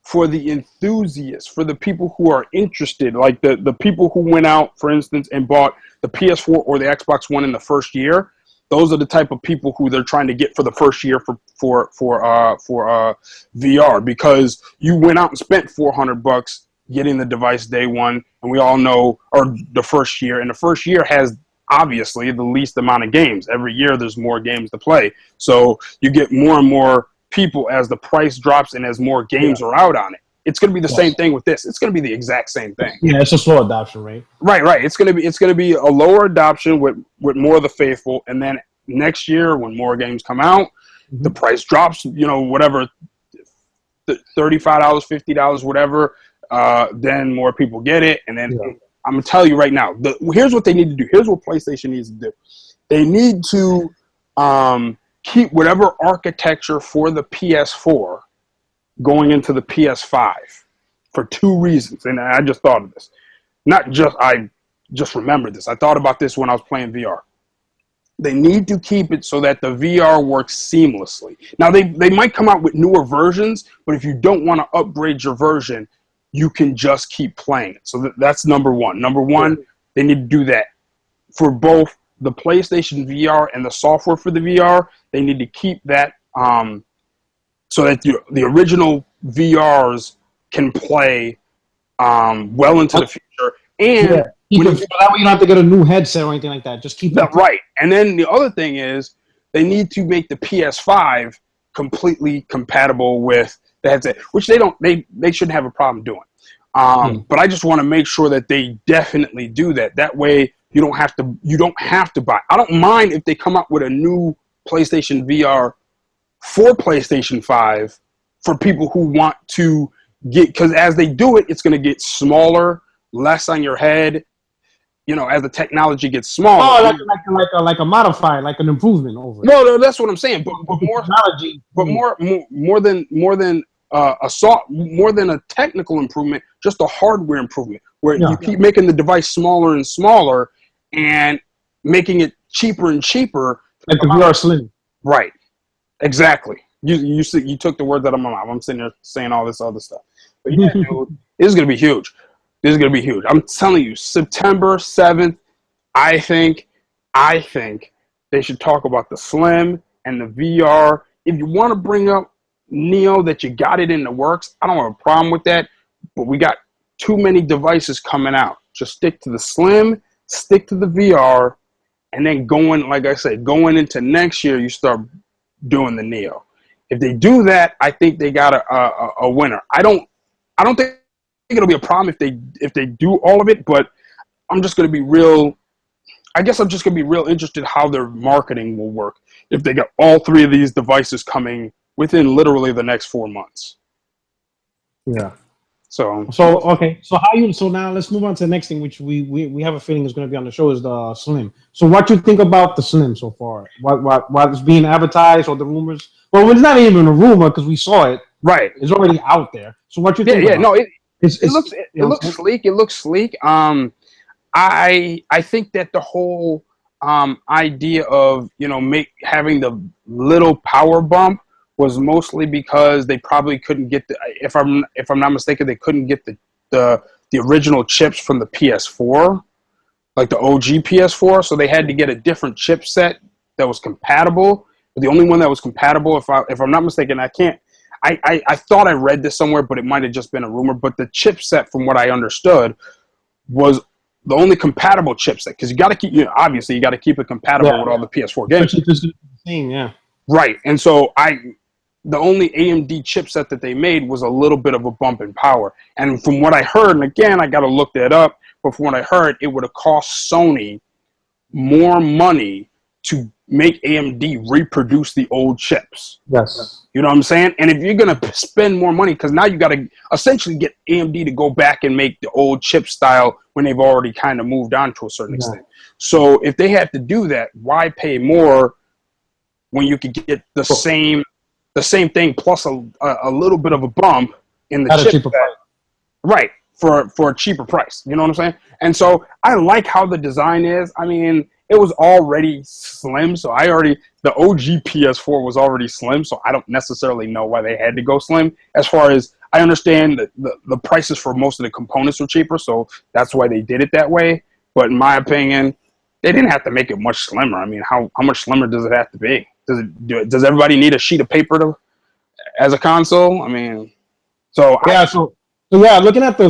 for the enthusiasts, for the people who are interested, like the people who went out, for instance, and bought the PS4 or the Xbox One in the first year, those are the type of people who they're trying to get for the first year for VR, because you went out and spent $400 getting the device day one, and we all know, or the first year, and the first year has obviously the least amount of games. Every year there's more games to play, so you get more and more people as the price drops and as more games are out on it. It's going to be the same thing with this. It's going to be the exact same thing. Yeah, it's a slow adoption rate. Right. It's going to be a lower adoption with more of the faithful, and then next year when more games come out, the price drops. Whatever, $35, $50, whatever. Then more people get it, and then I'm gonna tell you right now. Here's what they need to do. Here's what PlayStation needs to do. They need to keep whatever architecture for the PS4 going into the PS5 for two reasons. And I just thought of this. I just remembered this. I thought about this when I was playing VR. They need to keep it so that the VR works seamlessly. Now, they might come out with newer versions, but if you don't want to upgrade your version, you can just keep playing it. So that's number one. Number one, they need to do that. For both the PlayStation VR and the software for the VR, they need to keep that so that the original VRs can play well into the future. And that way you don't have to get a new headset or anything like that. Just keep that right. And then the other thing is they need to make the PS5 completely compatible with the headset, which they shouldn't have a problem doing. But I just want to make sure that they definitely do that. That way you don't have to buy. I don't mind if they come out with a new PlayStation VR for PlayStation 5 for people who want to get, because as they do it, it's going to get smaller, less on your head. You know, as the technology gets smaller. Oh, like a modified, like an improvement over it. No, that's what I'm saying. But more technology, but more than more than a technical improvement, just a hardware improvement, where you keep making the device smaller and smaller, and making it cheaper and cheaper. Like the VR Slim. Right. Exactly. You took the word out of my mouth. I'm sitting there saying all this other stuff. But yeah, dude, this is gonna be huge. This is gonna be huge. I'm telling you, September 7th. I think they should talk about the Slim and the VR. If you want to bring up Neo, that you got it in the works, I don't have a problem with that. But we got too many devices coming out. Just stick to the Slim, stick to the VR, and then going into next year, you start doing the Neo. If they do that, I think they got a winner. I don't think it'll be a problem if they do all of it, but I'm just going to be real. I guess I'm just going to be real interested how their marketing will work if they got all three of these devices coming within literally the next 4 months. Yeah. So okay. So now let's move on to the next thing, which we have a feeling is going to be on the show, is the Slim. So what you think about the Slim so far? What is being advertised, or the rumors? Well, it's not even a rumor because we saw it. Right. It's already out there. So what you think? Yeah. No. It looks sleek. It looks sleek. I think that the whole idea of having the little power bump was mostly because they probably couldn't get if I'm not mistaken, they couldn't get the original chips from the PS4, like the OG PS4, so they had to get a different chipset that was compatible. But the only one that was compatible, if I'm not mistaken, I thought I read this somewhere, but it might have just been a rumor. But the chipset, from what I understood, was the only compatible chipset, because you got to keep, obviously you got to keep it compatible with all the PS4 games. Right, and so the only AMD chipset that they made was a little bit of a bump in power. And from what I heard, and again, I got to look that up, but from what I heard, it would have cost Sony more money to make AMD reproduce the old chips. Yes. You know what I'm saying? And if you're going to spend more money, because now you got to essentially get AMD to go back and make the old chip style when they've already kind of moved on to a certain extent. So if they had to do that, why pay more when you could get the same thing plus a little bit of a bump in the chip? Right, for a cheaper price. You know what I'm saying? And so I like how the design is. I mean, it was already slim, so the OG PS4 was already slim, so I don't necessarily know why they had to go slim. As far as I understand, the prices for most of the components were cheaper, so that's why they did it that way. But in my opinion, they didn't have to make it much slimmer. I mean, how much slimmer does it have to be? Does everybody need a sheet of paper as a console? I mean, looking at the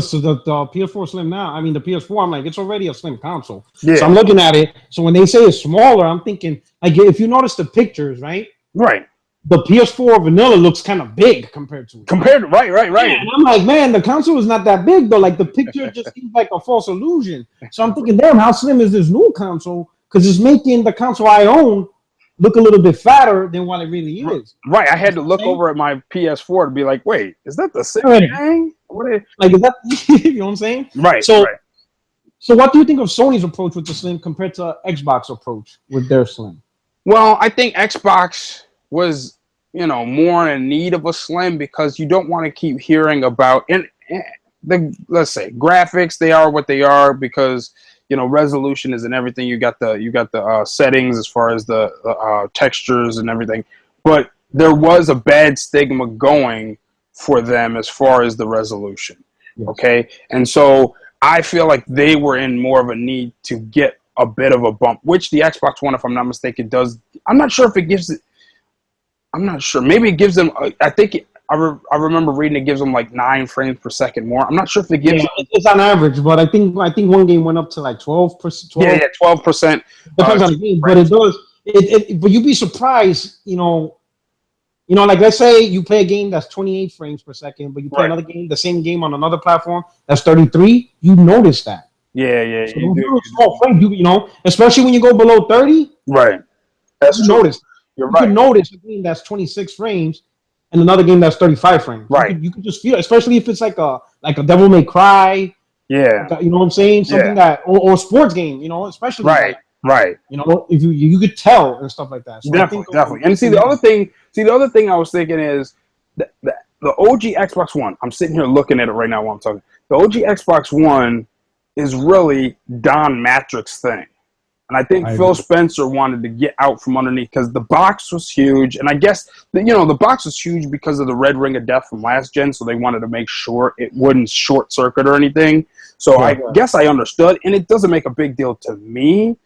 PS4 Slim now, I mean, the PS4, I'm like, it's already a slim console. Yeah. So I'm looking at it. So when they say it's smaller, I'm thinking, like, if you notice the pictures, right? Right. The PS4 vanilla looks kind of big compared to it. Right. Yeah, and I'm like, man, the console is not that big, though. Like, the picture just seems like a false illusion. So I'm thinking, damn, how slim is this new console? Because it's making the console I own look a little bit fatter than what it really is. Right. I had to look over at my PS4 to be like, wait, is that the same thing? Like, is that, you know what I'm saying? Right. So what do you think of Sony's approach with the Slim compared to Xbox approach with their Slim? Well, I think Xbox was, more in need of a Slim, because you don't want to keep hearing about let's say graphics. They are what they are because resolution isn't everything. You got the settings as far as the textures and everything, but there was a bad stigma going for them as far as the resolution. Okay, and so I feel like they were in more of a need to get a bit of a bump, which the Xbox One, if I'm not mistaken, does. I'm not sure if it gives it. I'm not sure. Maybe it gives them. I think I remember reading it gives them like 9 frames per second more. I'm not sure if it gives. It's on average, but I think one game went up to like 12%. 12%. Depends on the game, but it does. But you'd be surprised, like let's say you play a game that's 28 frames per second, but you play another game, the same game on another platform that's 33. You notice that. Yeah. So you do. Small frames, especially when you go below 30. Right. That's true. Notice. You're you can right. notice a game that's 26 frames and another game that's 35 frames. Right. You could just feel it, especially if it's like a Devil May Cry. Yeah. You know what I'm saying? Something Yeah. that or a sports game, you know, especially Right. like, Right. you know, if you could tell and stuff like that. So I think Definitely. And see, the other thing I was thinking is the OG Xbox One. I'm sitting here looking at it right now while I'm talking. The OG Xbox One is really Don Matrix's thing. And I think Phil Spencer wanted to get out from underneath because the box was huge. And I guess, the box was huge because of the red ring of death from last gen. So they wanted to make sure it wouldn't short circuit or anything. So I guess I understood. And it doesn't make a big deal to me.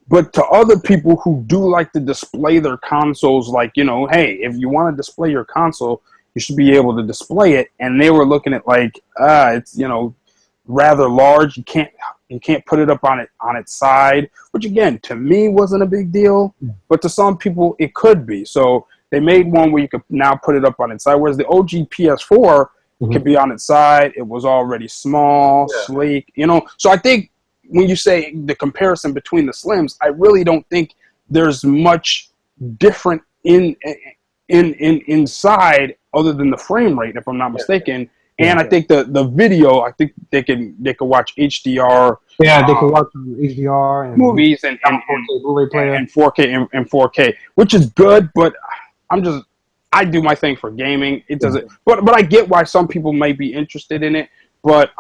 But to other people who do like to display their consoles, like, hey, if you want to display your console, you should be able to display it. And they were looking at like, it's, rather large. You can't put it up on its side, which again, to me wasn't a big deal, but to some people it could be. So they made one where you could now put it up on its side, whereas the OG PS4 could be on its side. It was already small, sleek, So I think when you say the comparison between the Slims, I really don't think there's much different inside other than the frame rate, if I'm not mistaken. And I think the video, I think they could watch HDR. Yeah, they could watch HDR and movies and 4K Blu-ray player and 4K and 4K, which is good. But I do my thing for gaming. It doesn't, but I get why some people might be interested in it. But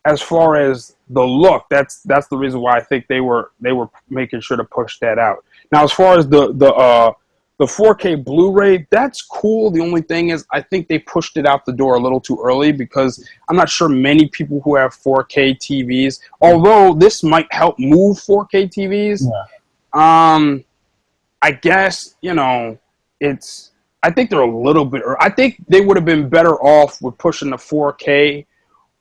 as far as the look, that's the reason why I think they were making sure to push that out. Now, as far as the 4K Blu-ray, that's cool. The only thing is I think they pushed it out the door a little too early because I'm not sure many people who have 4K TVs, although this might help move 4K TVs. I guess, I think they're a little bit, I think they would have been better off with pushing the 4K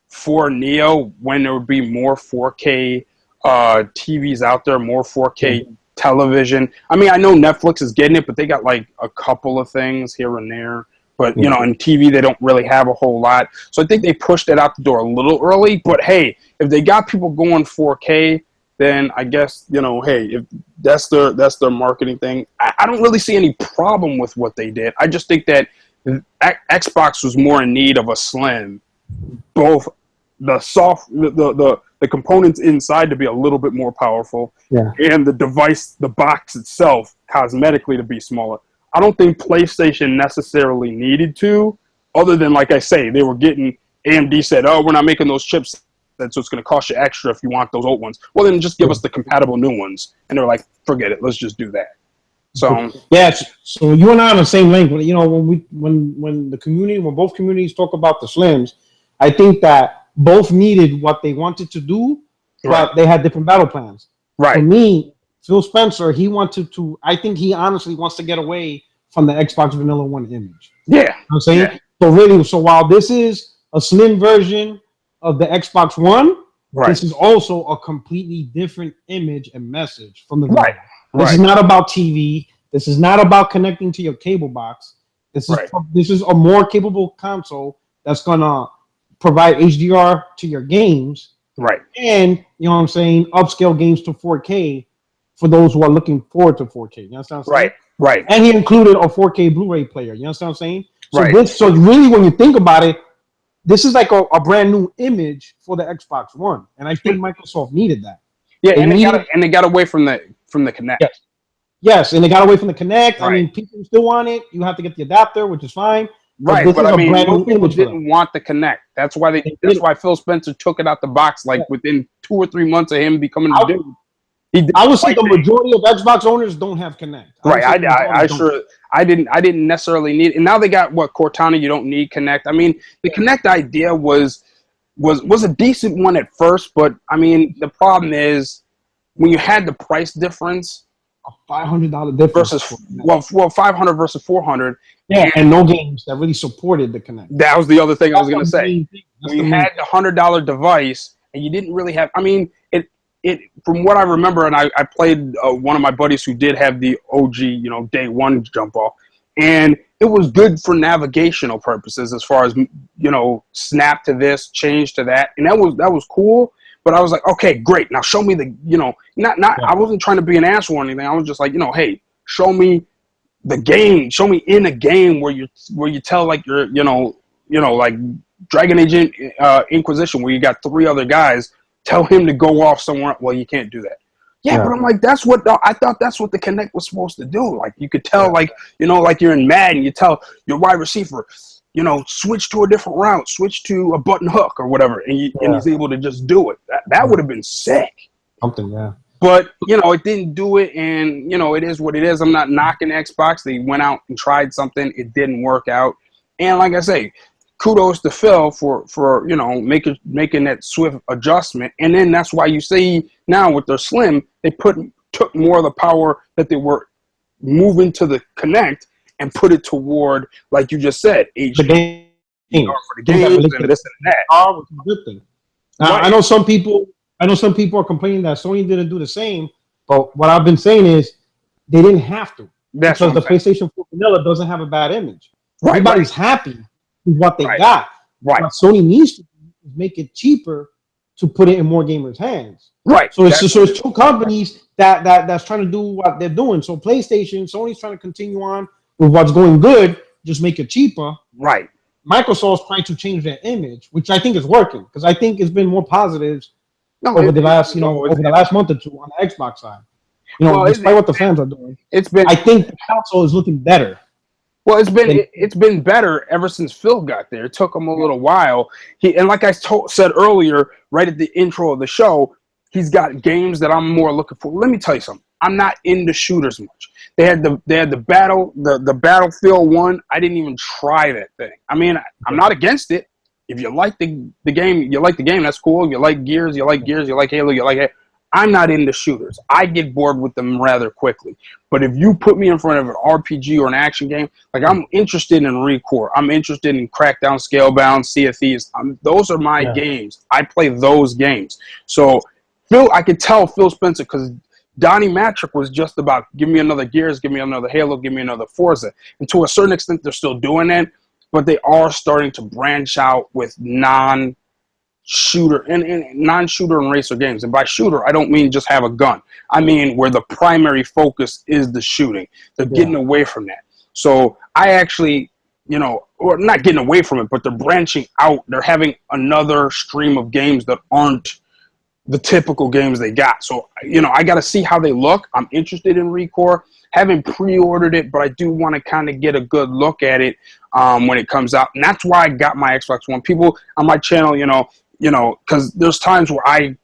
for Neo when there would be more 4K TVs out there, more 4K television. I mean, I know Netflix is getting it, but they got like a couple of things here and there. But, in TV, they don't really have a whole lot. So I think they pushed it out the door a little early. But, hey, if they got people going 4K, then I guess, hey, if that's their marketing thing. I don't really see any problem with what they did. I just think that Xbox was more in need of a Slim. Both the components inside to be a little bit more powerful, and the device, the box itself, cosmetically to be smaller. I don't think PlayStation necessarily needed to, other than, like I say, they were getting, AMD said, oh, we're not making those chips, so it's going to cost you extra if you want those old ones. Well, then just give us the compatible new ones. And they're like, forget it, let's just do that. So so you and I on the same link. When both communities talk about the Slims, I think that both needed what they wanted to do, but they had different battle plans. For me, Phil Spencer, I think he honestly wants to get away from the Xbox Vanilla 1 image. Yeah. You know what I'm saying? So while this is a slim version of the Xbox One, this is also a completely different image and message from the Vanilla. This is not about TV. This is not about connecting to your cable box. This is a more capable console that's gonna provide HDR to your games, and you know what I'm saying, upscale games to 4K for those who are looking forward to 4K. You understand what I'm saying? And he included a 4K Blu-ray player. You understand what I'm saying? So really, when you think about it, this is like a brand new image for the Xbox One, and I think Microsoft needed that. They got away from the Kinect. Yes, and they got away from the Kinect. I mean, people still want it. You have to get the adapter, which is fine. But I mean, most people didn't want the Kinect. That's why that's why Phil Spencer took it out the box like within 2 or 3 months of him becoming the dude. I would say the majority of Xbox owners don't have Kinect. I didn't necessarily need it. And now they got Cortana, you don't need Kinect. I mean, the Kinect idea was a decent one at first, but I mean, the problem is when you had the price difference, a $500 difference versus 500 versus 400. And no games that really supported the Kinect. That was the other thing I was going to say. When you had the $100 device and you didn't really have, I mean, it from what I remember, and I played one of my buddies who did have the OG, day one jump off, and it was good for navigational purposes as far as, snap to this, change to that, and that was cool. But I was like, okay, great. Now show me the, I wasn't trying to be an asshole or anything. I was just like, hey, Show me the game. Show me in a game where you tell like you're like Dragon Age Inquisition where you got 3 other guys. Tell him to go off somewhere. Well, you can't do that. Yeah, but I'm like, I thought that's what the Connect was supposed to do. Like you could tell, like like you're in Madden, you tell your wide receiver, switch to a different route, switch to a button hook or whatever, and he's able to just do it. That would have been sick. Something, yeah. But it didn't do it, and it is what it is. I'm not knocking Xbox. They went out and tried something, it didn't work out, and like I say, kudos to Phil for making that swift adjustment. And then that's why you see now with their Slim, they took more of the power that they were moving to the Connect and put it toward, like you just said, the game for the games and this and that. Was a good thing. Now, I know some people are complaining that Sony didn't do the same, but what I've been saying is they didn't have to. That's because the PlayStation 4 vanilla doesn't have a bad image. Right, everybody's happy with what they got. Right. What Sony needs to do is make it cheaper to put it in more gamers' hands. Right. So it's 2 companies that's trying to do what they're doing. So Sony's trying to continue on with what's going good, just make it cheaper. Right. Microsoft's trying to change their image, which I think is working because I think it's been more positives over the last month or 2 on the Xbox side. Despite what the fans are doing, I think the console is looking better. Well, it's been better ever since Phil got there. It took him a little while. And like I said earlier, right at the intro of the show, he's got games that I'm more looking for. Let me tell you something. I'm not into shooters much. They had the Battlefield 1. I didn't even try that thing. I mean, I'm not against it. If you like the game, you like the game. That's cool. You like Gears, you like Halo, you like it. I'm not into shooters. I get bored with them rather quickly. But if you put me in front of an RPG or an action game, like I'm interested in ReCore. I'm interested in Crackdown, Scalebound, Sea of Thieves. Those are my games. I play those games. So I could tell Phil Spencer because Donnie Matrick was just about give me another Gears, give me another Halo, give me another Forza. And to a certain extent, they're still doing that. But they are starting to branch out with non-shooter and racer games. And by shooter, I don't mean just have a gun. I mean where the primary focus is the shooting. They're getting away from that. So I actually, or not getting away from it, but they're branching out. They're having another stream of games that aren't the typical games they got. So, I got to see how they look. I'm interested in ReCore. Haven't pre-ordered it, but I do want to kind of get a good look at it when it comes out. And that's why I got my Xbox One. People on my channel, because there's times where I,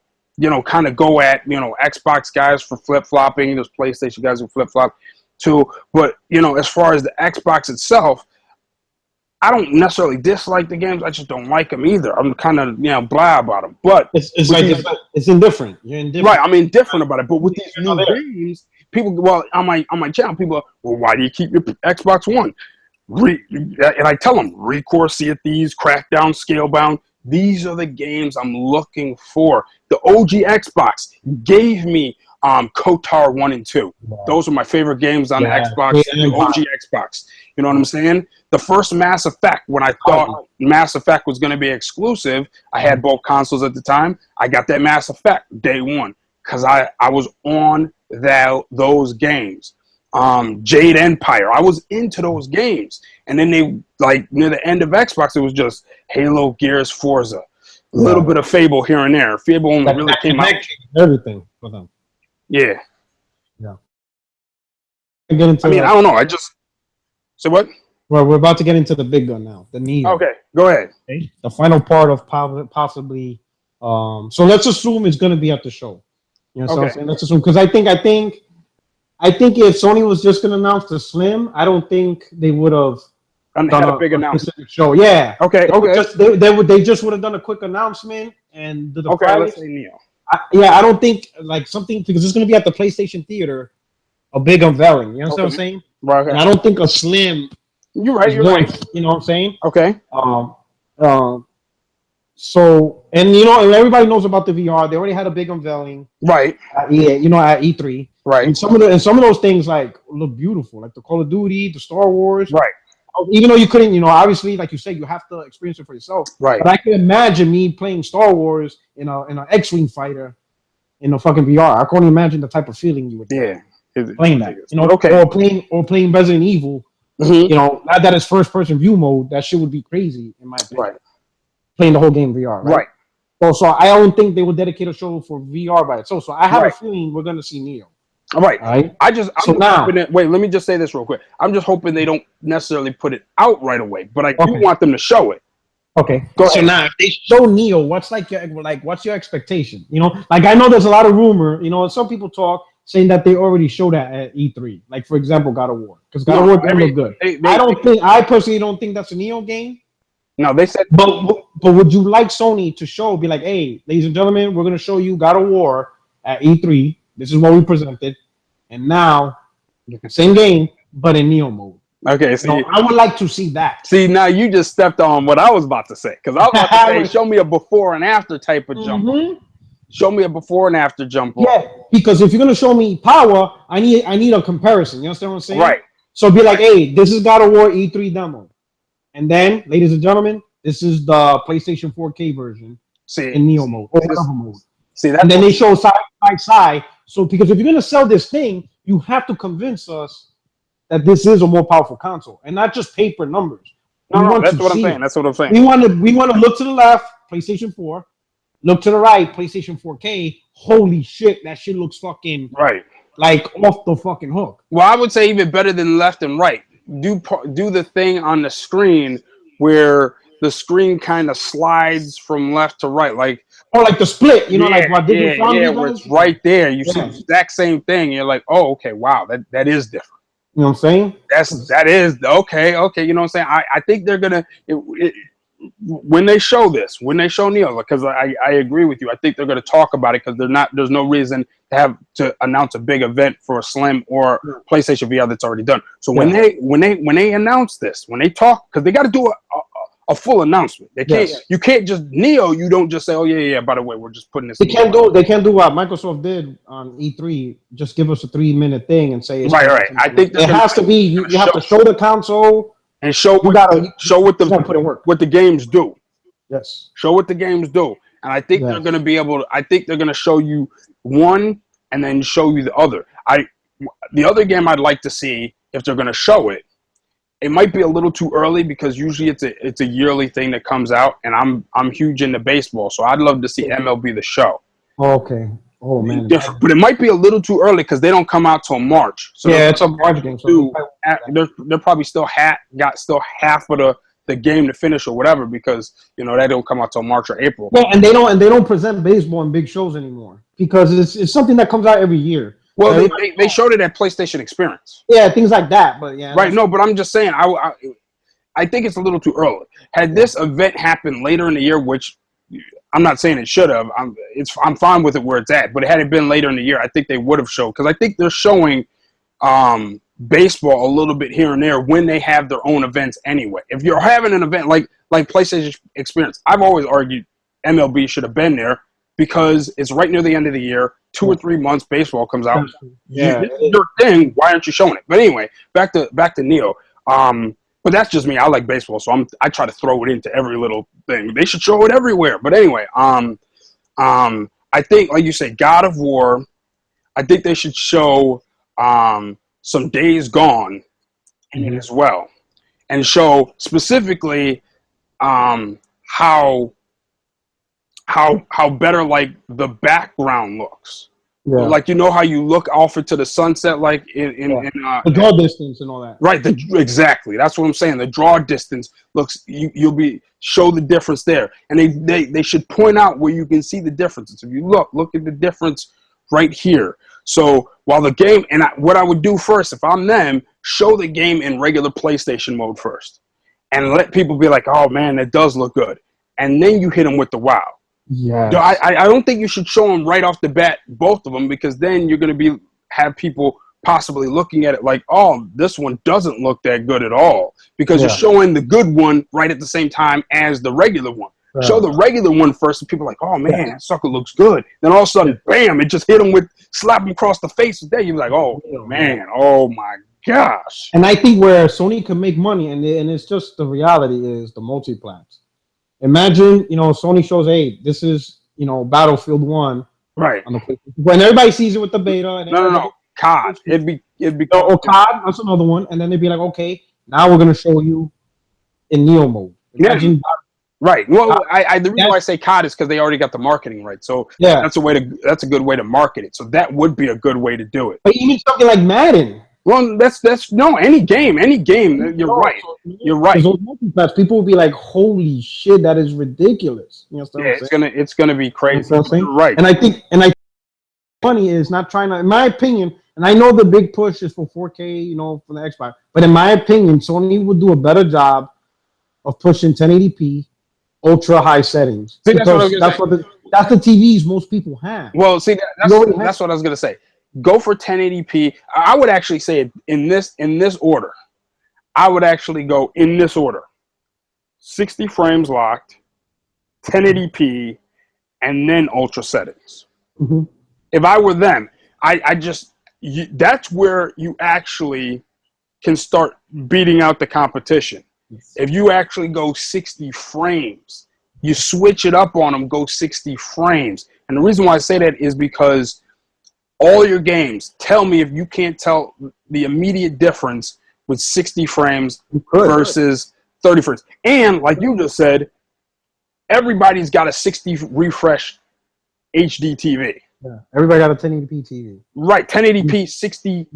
kind of go at, Xbox guys for flip-flopping. There's PlayStation guys who flip-flop too. But, as far as the Xbox itself, I don't necessarily dislike the games. I just don't like them either. I'm kind of, blah about them. But it's indifferent. You're indifferent. Right, I'm indifferent about it. But with these new games, people, on my channel, people are, well, why do you keep your Xbox One? And I tell them, ReCore, Sea of Thieves, Crackdown, Scalebound. These are the games I'm looking for. The OG Xbox gave me KOTOR 1 and 2. Wow. Those are my favorite games on the Xbox, the OG Xbox. You know what I'm saying? The first Mass Effect, when I thought Mass Effect was going to be exclusive, I had both consoles at the time. I got that Mass Effect day one because I was on those games. Jade Empire, I was into those games. And then they, like, near the end of Xbox, it was just Halo, Gears, Forza. A little bit of Fable here and there. Fable only really came out. Everything for them. Yeah. Yeah. I don't know. I just... So what? Well, we're about to get into the big gun now. The Neo. Okay, go ahead. Okay? The final part of possibly... so let's assume it's going to be at the show. You know what I'm saying? Let's assume. Because I think if Sony was just going to announce the Slim, I don't think they would have done a big announcement. Show. Yeah. Okay. They just would have done a quick announcement and do the let's say Neo. I don't think like something because it's going to be at the PlayStation Theater, a big unveiling. You know what I'm saying? Right. Okay. And I don't think a Slim. You're right. You know what I'm saying? Okay. So and everybody knows about the VR. They already had a big unveiling. Right. At E3. Right. And some of those things like look beautiful, like the Call of Duty, the Star Wars. Right. Even though you couldn't, obviously, like you said, you have to experience it for yourself. Right. But I can imagine me playing Star Wars in an X-Wing fighter in a fucking VR. I can only imagine the type of feeling you would get. Yeah. playing that. You know, okay. or playing Resident Evil. Mm-hmm. You know, not that it's first person view mode. That shit would be crazy in my opinion. Right. Playing the whole game VR, right? Right. So I don't think they would dedicate a show for VR by itself. So I have a Right. feeling we're gonna see Neo. All right. I'm just now, hoping that, wait, let me just say this real quick. I'm just hoping they don't necessarily put it out right away, but I do want them to show it. Okay. Go so ahead. now if they show Neo, what's what's your expectation? You know, like I know there's a lot of rumor, you know, some people talk saying that they already showed that at E3. Like for example, God of War. Because God of War didn't look good. I personally don't think that's a Neo game. No, they said but would you like Sony to show, be like, hey, ladies and gentlemen, we're gonna show you God of War at E3. This is what we presented. And now same game, but in Neo mode. Okay, so I would like to see that. See, now you just stepped on what I was about to say. Because I was about to say, show me a before and after type of jump. Show me a before and after jump. Yeah, because if you're gonna show me power, I need a comparison. You understand what I'm saying? Right. So be like, hey, this is God of War E3 demo. And then, ladies and gentlemen, this is the PlayStation 4K version in Neo mode or whatever mode. And then they show side by side. So because if you're gonna sell this thing, you have to convince us that this is a more powerful console and not just paper numbers. No, that's what I'm saying. That's what I'm saying. We want to look to the left, PlayStation 4. Look to the right, PlayStation 4K. Holy shit, that shit looks fucking like off the fucking hook. Well, I would say even better than left and right. Do the thing on the screen where the screen kind of slides from left to right, like the split, you know, like what where it's right there. You see the exact same thing. You're like, oh, okay, wow, that is different. You know what I'm saying? That is okay. You know what I'm saying? I think they're gonna when they show Neo, because I agree with you. I think they're gonna talk about it because there's no reason to announce a big event for a Slim or PlayStation VR that's already done. So when they announce this, when they talk, because they got to do a full announcement. They can't. You can't just Neo. You don't just say, oh yeah. By the way, we're just putting this. They can't do what Microsoft did on E3. Just give us a 3-minute thing and say it's right. I think it has to be. You have to show the console and show what the games do. Yes. Show what the games do, and I think they're going to be able to. I think they're going to show you one and then show you the other. The other game I'd like to see, if they're going to show it. It might be a little too early because usually it's a yearly thing that comes out, and I'm huge into baseball, so I'd love to see MLB The Show. Okay. Oh man. Different, but it might be a little too early because they don't come out till March. So it's a March game. So they're probably still got half of the game to finish or whatever because they don't come out till March or April. Yeah, and they don't present baseball in big shows anymore because it's something that comes out every year. Well, they showed it at PlayStation Experience. Yeah, things like that. But yeah, right. No, but I'm just saying, I think it's a little too early. Had this event happened later in the year, which I'm not saying it should have, I'm fine with it where it's at. But had it been later in the year, I think they would have showed because I think they're showing baseball a little bit here and there when they have their own events anyway. If you're having an event like PlayStation Experience, I've always argued MLB should have been there because it's right near the end of the year. 2 or 3 months, baseball comes out. This is your thing. Why aren't you showing it? But anyway, back to Neo. But that's just me. I like baseball, so I try to throw it into every little thing. They should show it everywhere. But anyway, I think, like you said, God of War. I think they should show some Days Gone in it as well, and show specifically how better like the background looks. Yeah. Like how you look off into the sunset, like in the draw distance and all that. Right, exactly. That's what I'm saying. The draw distance looks. You'll show the difference there, and they should point out where you can see the differences. If you look at the difference right here. So while the game what I would do first if I'm them, show the game in regular PlayStation mode first, and let people be like, oh man, that does look good, and then you hit them with the wow. Yeah, I don't think you should show them right off the bat, both of them, because then you're going to have people possibly looking at it like, oh, this one doesn't look that good at all, because you're showing the good one right at the same time as the regular one. Right. Show the regular one first, and people are like, oh man, that sucker looks good. Then all of a sudden, bam, it just hit them slap them across the face. There, you're like, oh man, oh my gosh. And I think where Sony can make money, and it's just the reality is the multiplats. Imagine, Sony shows, hey, this is, Battlefield 1. Right. On the when everybody sees it with the beta. And no. COD. It'd be or COD. That's another one. And then they'd be like, okay, now we're gonna show you in Neo mode. Imagine. Right. Well, the reason why I say COD is because they already got the marketing right. So yeah, that's a good way to market it. So that would be a good way to do it. But even something like Madden. Well, that's no any game. You're right. You're right. Those multiplats, people will be like, "Holy shit, that is ridiculous!" You know what I'm saying? It's gonna be crazy. You know what I'm saying? You're right. And I think funny is not trying to, in my opinion, and I know the big push is for 4K, you know, from the Xbox, but in my opinion, Sony would do a better job of pushing 1080p, ultra high settings. See, that's the TVs most people have. Well, see, that's what I was gonna say. Go for 1080p. I would actually say in this order. I would actually go in this order: 60 frames locked, 1080p, and then ultra settings. Mm-hmm. If I were them, that's where you actually can start beating out the competition. Yes. If you actually go 60 frames, you switch it up on them, go 60 frames. And the reason why I say that is because all your games, tell me if you can't tell the immediate difference with 60 frames versus 30 frames. And like you just said, everybody's got a 60 refresh HD TV. Yeah, everybody got a 1080p TV. Right, 1080p, 60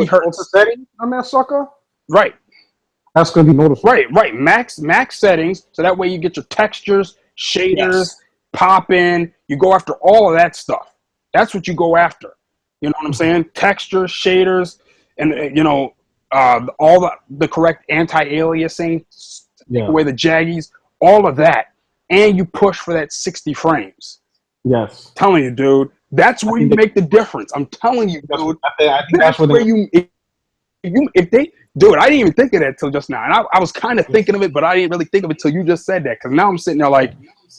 hertz setting on that sucker. Right, that's gonna be noticeable. Right. Max settings, so that way you get your textures, shaders, pop in. You go after all of that stuff. That's what you go after. You know what I'm saying? Textures, shaders, and you know all the correct anti-aliasing, take away the jaggies, all of that, and you push for that 60 frames. Yes, I'm telling you, dude. That's where you make the difference. I'm telling you, dude. I think that's where if they do it. I didn't even think of that till just now. And I was kind of thinking of it, but I didn't really think of it till you just said that. Because now I'm sitting there like,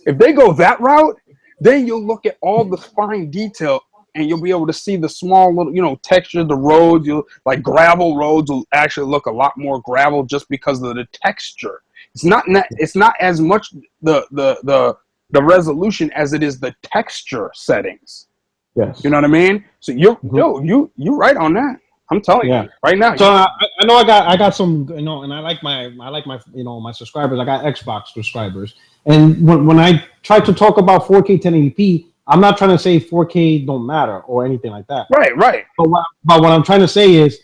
if they go that route, then you'll look at all the fine detail and you'll be able to see the small little, you know, texture, the roads. Like gravel roads will actually look a lot more gravel just because of the texture. It's not as much the resolution as it is the texture settings. Yes. You know what I mean? So you're right on that. I'm telling you right now. So I know I got some, you know, and I like my you know, my subscribers. I got Xbox subscribers, and when I try to talk about 4K 1080p, I'm not trying to say 4K don't matter or anything like that. Right. But what I'm trying to say is,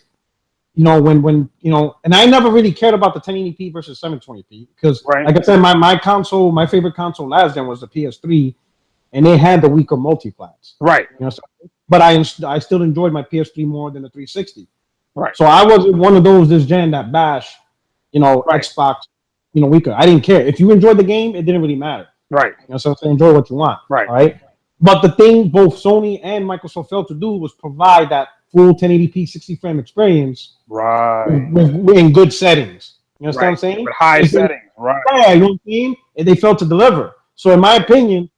you know, when you know, and I never really cared about the 1080p versus 720p because, like I said, my favorite console last gen was the PS3. And they had the weaker multiplats. Right. You know, but I still enjoyed my PS3 more than the 360. Right. So I wasn't one of those this gen that bash, you know, Xbox, you know, weaker. I didn't care. If you enjoyed the game, it didn't really matter. Right. You know, so enjoy what you want. Right. All right. But the thing both Sony and Microsoft failed to do was provide that full 1080p 60 frame experience. Right. In good settings. You know what I'm saying? With high settings. Right. Yeah, you know what I'm saying? And they failed to deliver. So in my opinion,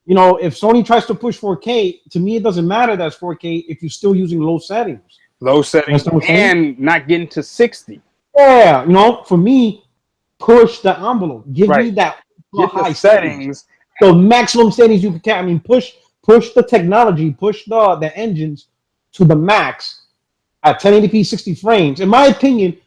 you know, if Sony tries to push 4K, to me, it doesn't matter that's 4K if you're still using low settings. Low settings and not getting to 60. Yeah, you know, for me, push the envelope. Give me that high settings. The maximum settings you can. I mean, push the technology, push the engines to the max at 1080p 60 frames. In my opinion,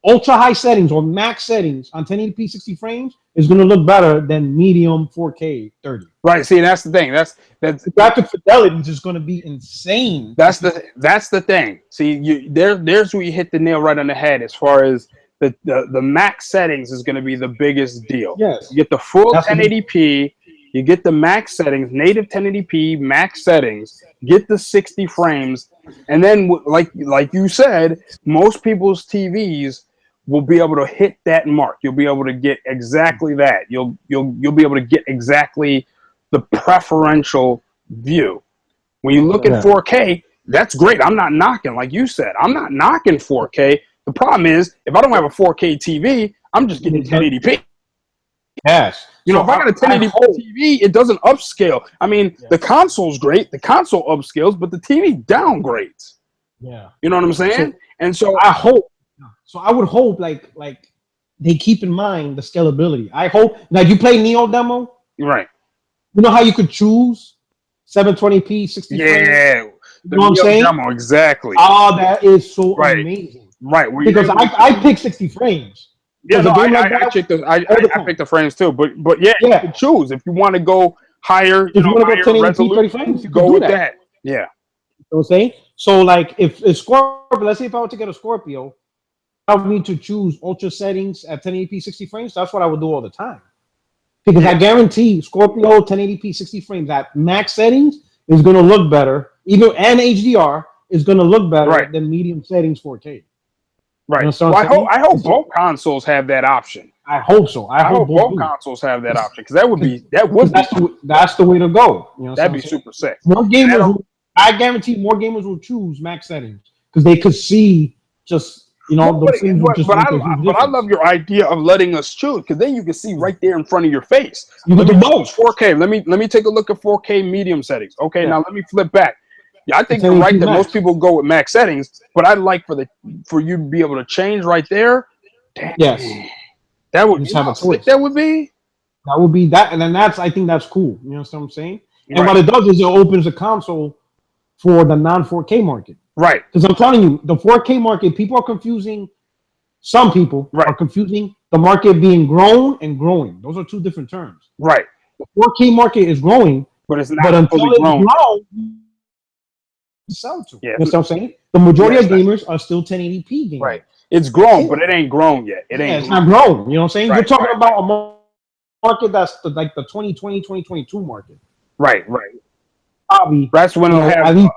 ultra high settings or max settings on 1080p 60 frames is going to look better than medium 4K 30. Right. See, that's the thing. That's the graphic fidelity is just going to be insane. That's the thing. See, there's where you hit the nail right on the head as far as the max settings is going to be the biggest deal. Yes. You get the full 1080p, you get the max settings, native 1080p max settings, get the 60 frames, and then like you said, most people's TVs will be able to hit that mark. You'll be able to get exactly that. You'll be able to get exactly the preferential view. When you look at 4K, that's great. I'm not knocking, like you said. I'm not knocking 4K. The problem is, if I don't have a 4K TV, I'm just getting 1080p. Yes. You know, if I got a 1080p TV, it doesn't upscale. I mean, the console's great. The console upscales, but the TV downgrades. Yeah. You know what I'm saying? And so I hope. So I would hope like they keep in mind the scalability. I hope. Now, you play Neo demo? Right. You know how you could choose 720p 60 frames? You know what I'm saying? Demo, exactly. Oh, that is so Right. amazing. Right. Because I pick 60 frames. Yeah, Because no, a game like I that, check the all the I time. pick the frames too, but yeah, you Yeah. can choose if you want to go higher, If you want to go higher 1080p 30 resolution, frames, you could go do with that. that. Yeah. You know what I'm saying? So like if it's Scorpio, let's say if I were to get a Scorpio, I would need to choose ultra settings at 1080p 60 frames. That's what I would do all the time. Because I guarantee Scorpio 1080p 60 frames at max settings is going to look better, even and HDR is going to look better than medium settings 4K. Right. You know Well, what I'm saying? I hope both consoles have that option. I hope so. I hope both do. consoles have that option because that would be that's the way to go. You know, that'd be super sick. More gamers, I guarantee, more gamers will choose max settings because they could see just those things will just make a huge difference. But I love your idea of letting us choose because then you can see right there in front of your face. You let can me do both. 4K. Let me take a look at 4K medium settings. Okay, now let me flip back. Yeah, I think you're right that most people go with max settings, but I'd like for you to be able to change right there. Damn. Yes. That would be how slick that would be. That would be that, and then I think that's cool. You know what I'm saying? And Right. what it does is it opens the console for the non-4K market. Right. Because I'm telling you, the 4K market, people are confusing. Some people are confusing the market being grown and growing. Those are two different terms. Right. The 4K market is growing, but it's not until fully it's grown. Sell to. Yeah. You know what I'm saying? The majority of gamers are still 1080p gamers. Right. It's grown, but it ain't grown yet. It's not grown. You know what I'm saying? Right, You're talking about a market that's like the 2020, 2022 market. Right. Probably. That's when it'll have like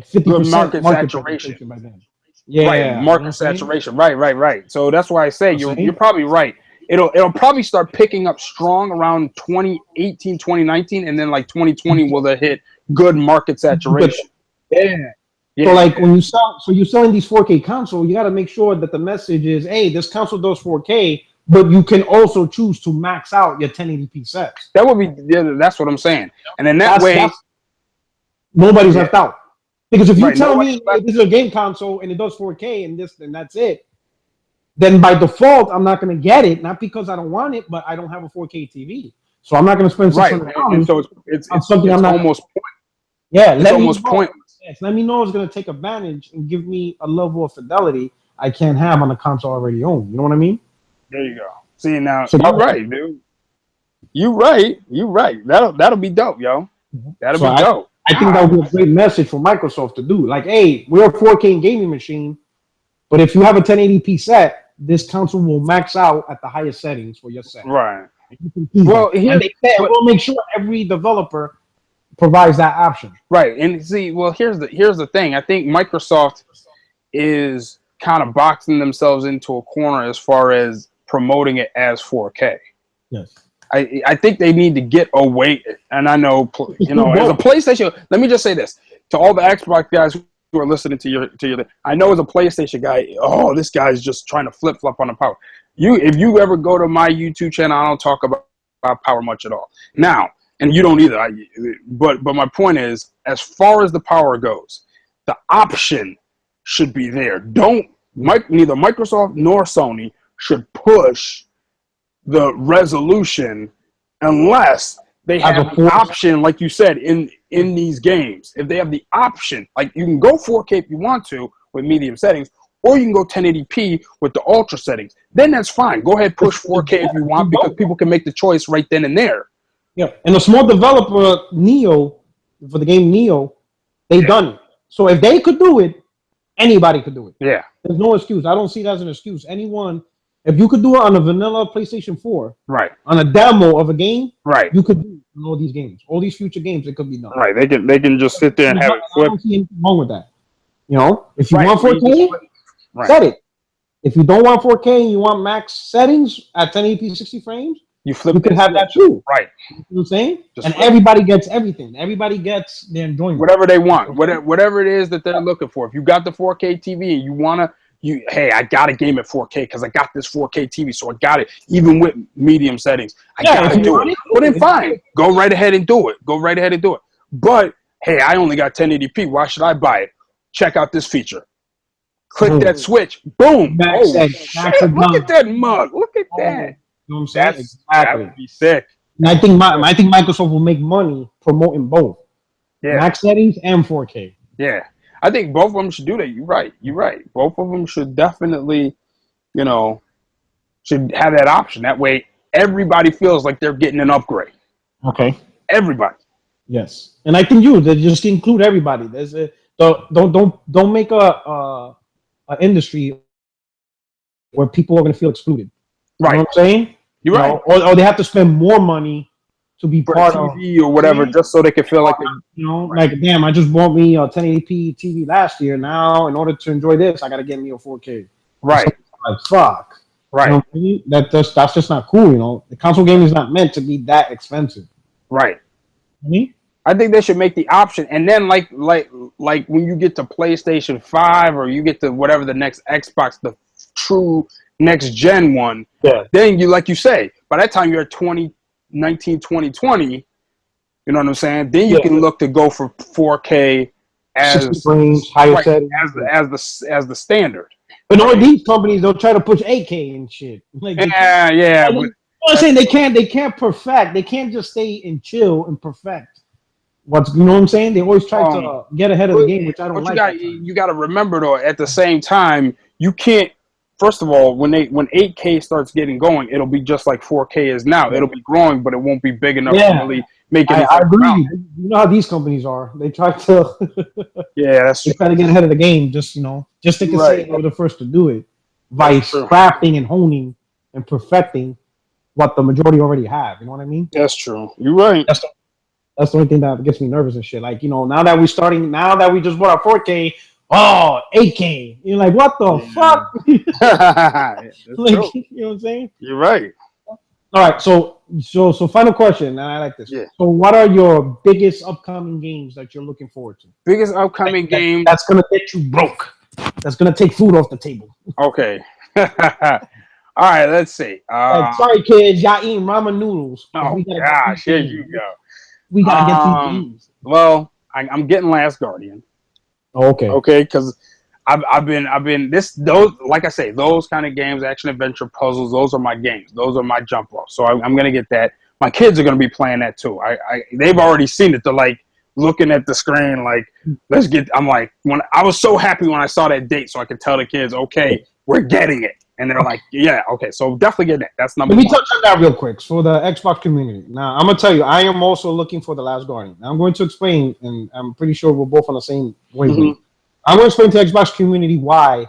50% market saturation by then. Yeah. Right. Market saturation. Right. So that's why I say you're probably right. It'll probably start picking up strong around 2018, 2019, and then like 2020 will hit good market saturation. Yeah. So like when you're selling these 4K consoles, you got to make sure that the message is, hey, this console does 4K, but you can also choose to max out your 1080p sets. That would be that's what I'm saying. And in that way, nobody's left out. Because if you tell me hey, this is a game console and it does 4K and that's it, then by default I'm not going to get it, not because I don't want it, but I don't have a 4K TV, so I'm not going to spend $600. So it's something I'm not almost it's almost pointless. Yes, let me know it's going to take advantage and give me a level of fidelity I can't have on a console I already own. You know what I mean? There you go. See now, you're right, dude. You right. That'll be dope, yo. That'll be dope. I think that would be a great message for Microsoft to do. Like, hey, we're a 4K gaming machine, but if you have a 1080p set, this console will max out at the highest settings for your set. Right. Well, we'll make sure every developer provides that option. Right. And see, well, here's the thing. I think Microsoft is kind of boxing themselves into a corner as far as promoting it as 4K. Yes. I think they need to get away, and I know, as a PlayStation, let me just say this to all the Xbox guys who are listening to your I know as a PlayStation guy, this guy's just trying to flip-flop on the power. If you ever go to my YouTube channel, I don't talk about power much at all. Now, and you don't either, but my point is, as far as the power goes, the option should be there. Neither Microsoft nor Sony should push the resolution unless they have the option, like you said, in these games. If they have the option, like you can go 4K if you want to with medium settings, or you can go 1080p with the ultra settings. Then that's fine. Go ahead, push 4K if you want, because people can make the choice right then and there. Yeah, and a small developer, Neo, for the game Neo, they done it. So if they could do it, anybody could do it. Yeah. There's no excuse. I don't see that as an excuse. Anyone, if you could do it on a vanilla PlayStation 4, right, on a demo of a game, right, you could do it on all these games. All these future games, it could be done. Right. They can just sit there and have it flip. I don't see anything wrong with that. If you want 4K, set it. If you don't want 4K and you want max settings at 1080p 60 frames, you can have that too. Right. You know what I'm saying? And everybody gets everything. Everybody gets their enjoyment. Whatever they want. Whatever it is that they're looking for. If you got the 4K TV and you want to, hey, I got a game at 4K because I got this 4K TV, so I got it. Even with medium settings, I got to do it. Well, then fine. Go right ahead and do it. But, hey, I only got 1080p. Why should I buy it? Check out this feature. Click that switch. Boom. Shit. Look at that mug. Look at that. You know what I'm saying? Exactly. That would be sick. And I think Microsoft will make money promoting both. Yeah. Max settings and 4K. Yeah. I think both of them should do that. You're right. You're right. Both of them should definitely, you know, should have that option. That way, everybody feels like they're getting an upgrade. Okay. Everybody. Yes, and I think they just include everybody. There's a don't make a industry where people are going to feel excluded. Right. You know what I'm saying? You're right. Or they have to spend more money to be For part TV of or whatever, just so they can feel like you know, like damn, I just bought me a 1080p TV last year. Now, in order to enjoy this, I got to get me a 4K. right. Like fuck. Right. You know what I mean? That's just not cool. You know, the console game is not meant to be that expensive. Right. I think they should make the option, and then like when you get to PlayStation 5 or you get to whatever the next Xbox, the true next gen one, then you, like you say, by that time you're at 2019, 2020, you know what I'm saying? Then you can look to go for 4K as frames, higher settings, as the standard. But all these companies, they'll try to push 8K and shit. Like, yeah. But I'm saying they can't perfect. They can't just stay and chill and perfect. You know what I'm saying? They always try to get ahead of the game, which I don't like. You got to remember though, at the same time, you can't. First of all, when 8K starts getting going, it'll be just like 4K is now. It'll be growing, but it won't be big enough to really make it. I agree. You know how these companies are. They try to. They try to get ahead of the game. Just they can say they were the first to do it by crafting and honing and perfecting what the majority already have. You know what I mean? That's true. You're right. That's the only thing that gets me nervous and shit. Like, you know, now that we just bought our 4K, 8K. You're like, what the fuck? Like, you know what I'm saying? You're right. All right, so final question, and I like this. Yeah. So what are your biggest upcoming games that you're looking forward to? Biggest upcoming game that's gonna get you broke. That's gonna take food off the table. Okay. All right, let's see. Sorry, kids, y'all eating ramen noodles. Oh gosh, here you go. We gotta get these games. Well, I'm getting Last Guardian. Okay, because I've been those, like I say, those kind of games, action adventure puzzles. Those are my games. Those are my jump off. So I'm gonna get that. My kids are gonna be playing that too. They've already seen it. They're like looking at the screen, like let's get. I'm like, when I was so happy when I saw that date, so I could tell the kids, okay, we're getting it. And they're like, yeah, okay, so definitely get that. That's number one. Let me touch on that real quick for the Xbox community. Now, I'm going to tell you, I am also looking for The Last Guardian. Now, I'm going to explain, and I'm pretty sure we're both on the same wavelength. I'm going to explain to the Xbox community why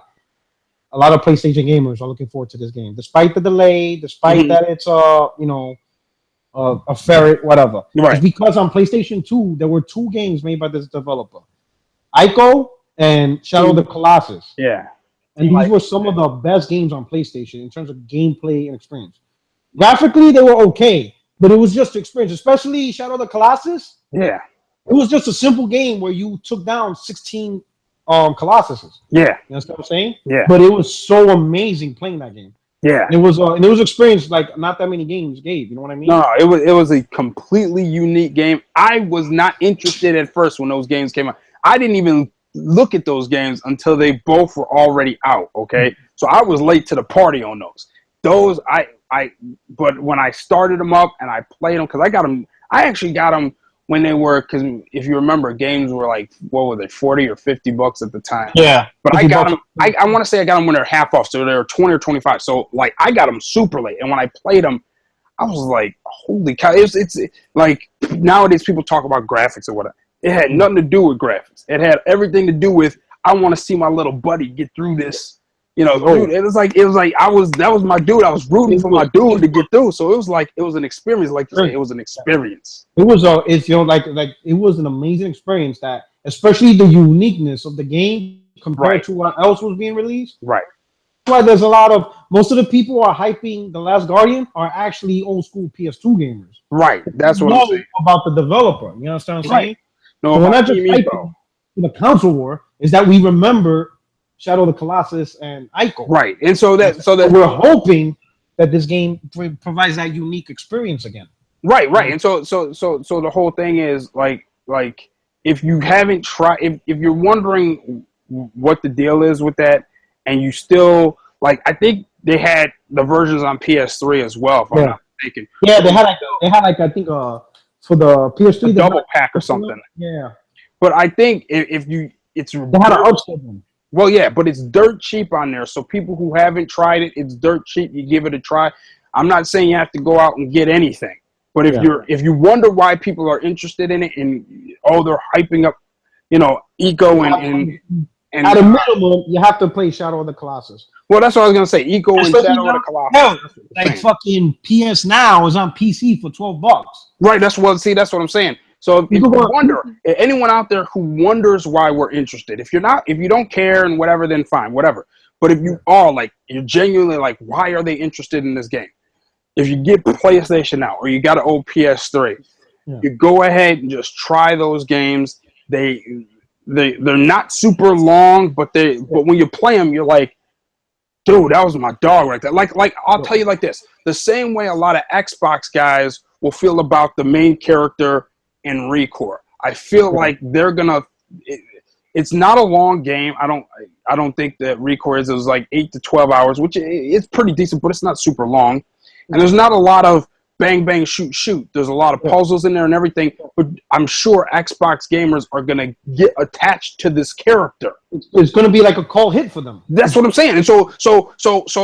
a lot of PlayStation gamers are looking forward to this game. Despite the delay, despite that it's, a ferret, whatever. Right. It's because on PlayStation 2, there were 2 games made by this developer. Ico and Shadow of the Colossus. Yeah. And these were some of the best games on PlayStation in terms of gameplay and experience. Graphically, they were okay, but it was just experience, especially Shadow of the Colossus. Yeah. It was just a simple game where you took down 16 Colossuses. Yeah. You know what I'm saying? Yeah. But it was so amazing playing that game. Yeah. And it was experience like not that many games gave. You know what I mean? No, it was a completely unique game. I was not interested at first when those games came out. I didn't even look at those games until they both were already out. Okay, so I was late to the party on those. But when I started them up and I played them, because I actually got them when they were, because if you remember, games were like, what was it, $40 or $50 at the time. Yeah. But I got them. I want to say I got them when they're half off, so they were 20 or 25. So like I got them super late, and when I played them, I was like, holy cow! It's like nowadays people talk about graphics or whatever. It had nothing to do with graphics. It had everything to do with I want to see my little buddy get through this. You know, dude, it was like that was my dude. I was rooting for my dude to get through. So it was an experience. Like you say, it was an experience. It was it was an amazing experience. That especially the uniqueness of the game compared to what else was being released. Right. That's why there's a lot of most of the people who are hyping The Last Guardian are actually old school PS2 gamers. Right. That's what I'm saying about the developer. You understand what I'm saying? No, so we're not just hyping the console war. Is that we remember Shadow of the Colossus and Ico. Right. And so that we're hoping that this game provides that unique experience again. Right. And so the whole thing is like if you haven't tried, if you're wondering what the deal is with that, and you still like, I think they had the versions on PS3 as well, if I'm not mistaken. Yeah, they had like I think for the PS3 a double pack or something. Yeah. But I think if you, it's They had to upsell them. well, yeah, but it's dirt cheap on there. So people who haven't tried it, it's dirt cheap. You give it a try. I'm not saying you have to go out and get anything, but if you wonder why people are interested in it and they're hyping up, Eco and at a minimum, you have to play Shadow of the Colossus. Well, that's what I was gonna say. Eco and Shadow of the Colossus. No, like fucking PS Now is on PC for $12. Right. That's what I'm saying. So if you wonder, if anyone out there who wonders why we're interested, if you don't care and whatever, then fine, whatever. But if you are like, you're genuinely like, why are they interested in this game? If you get PlayStation Now or you got an old PS3, you go ahead and just try those games. They're not super long, but when you play them, you're like, dude, that was my dog right there. Like I'll tell you like this: the same way a lot of Xbox guys will feel about the main character in ReCore. I feel like they're gonna. It's not a long game. I don't think that ReCore is like 8 to 12 hours, which it's pretty decent, but it's not super long. And there's not a lot of bang bang shoot shoot. There's a lot of puzzles in there and everything. But I'm sure Xbox gamers are gonna get attached to this character. It's gonna be like a call hit for them. That's what I'm saying. And so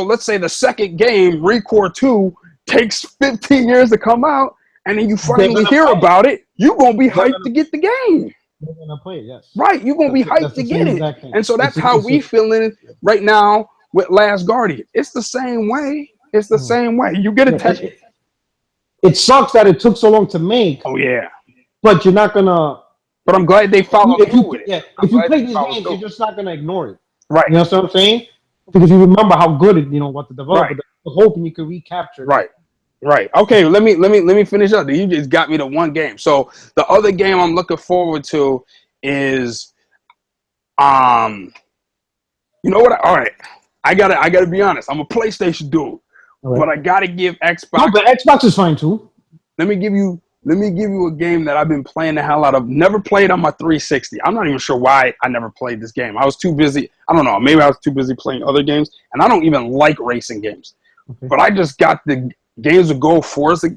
let's say the second game, ReCore 2, takes 15 years to come out, and then you finally hear about it. You're gonna be hyped to get the game. They're gonna play it, yes. Right, you're gonna be hyped to get it. And so that's how we feeling right now with Last Guardian. It's the same way. It's the same way. You get attached. It sucks that it took so long to make. Oh yeah. But you're not gonna. But I'm glad they followed through with it. Yeah, if you play these games, you're just not gonna ignore it. Right. You know what I'm saying? Because you remember how good it, what the developer was hoping you could recapture. Right. Right. Okay. Let me finish up. You just got me to one game. So the other game I'm looking forward to is, you know what? All right. I gotta be honest. I'm a PlayStation dude, but I gotta give Xbox. No, but Xbox is fine too. Let me give you a game that I've been playing the hell out of. Never played on my 360. I'm not even sure why I never played this game. I was too busy. I don't know. Maybe I was too busy playing other games, and I don't even like racing games. Okay. But I just got the Games Ago Forza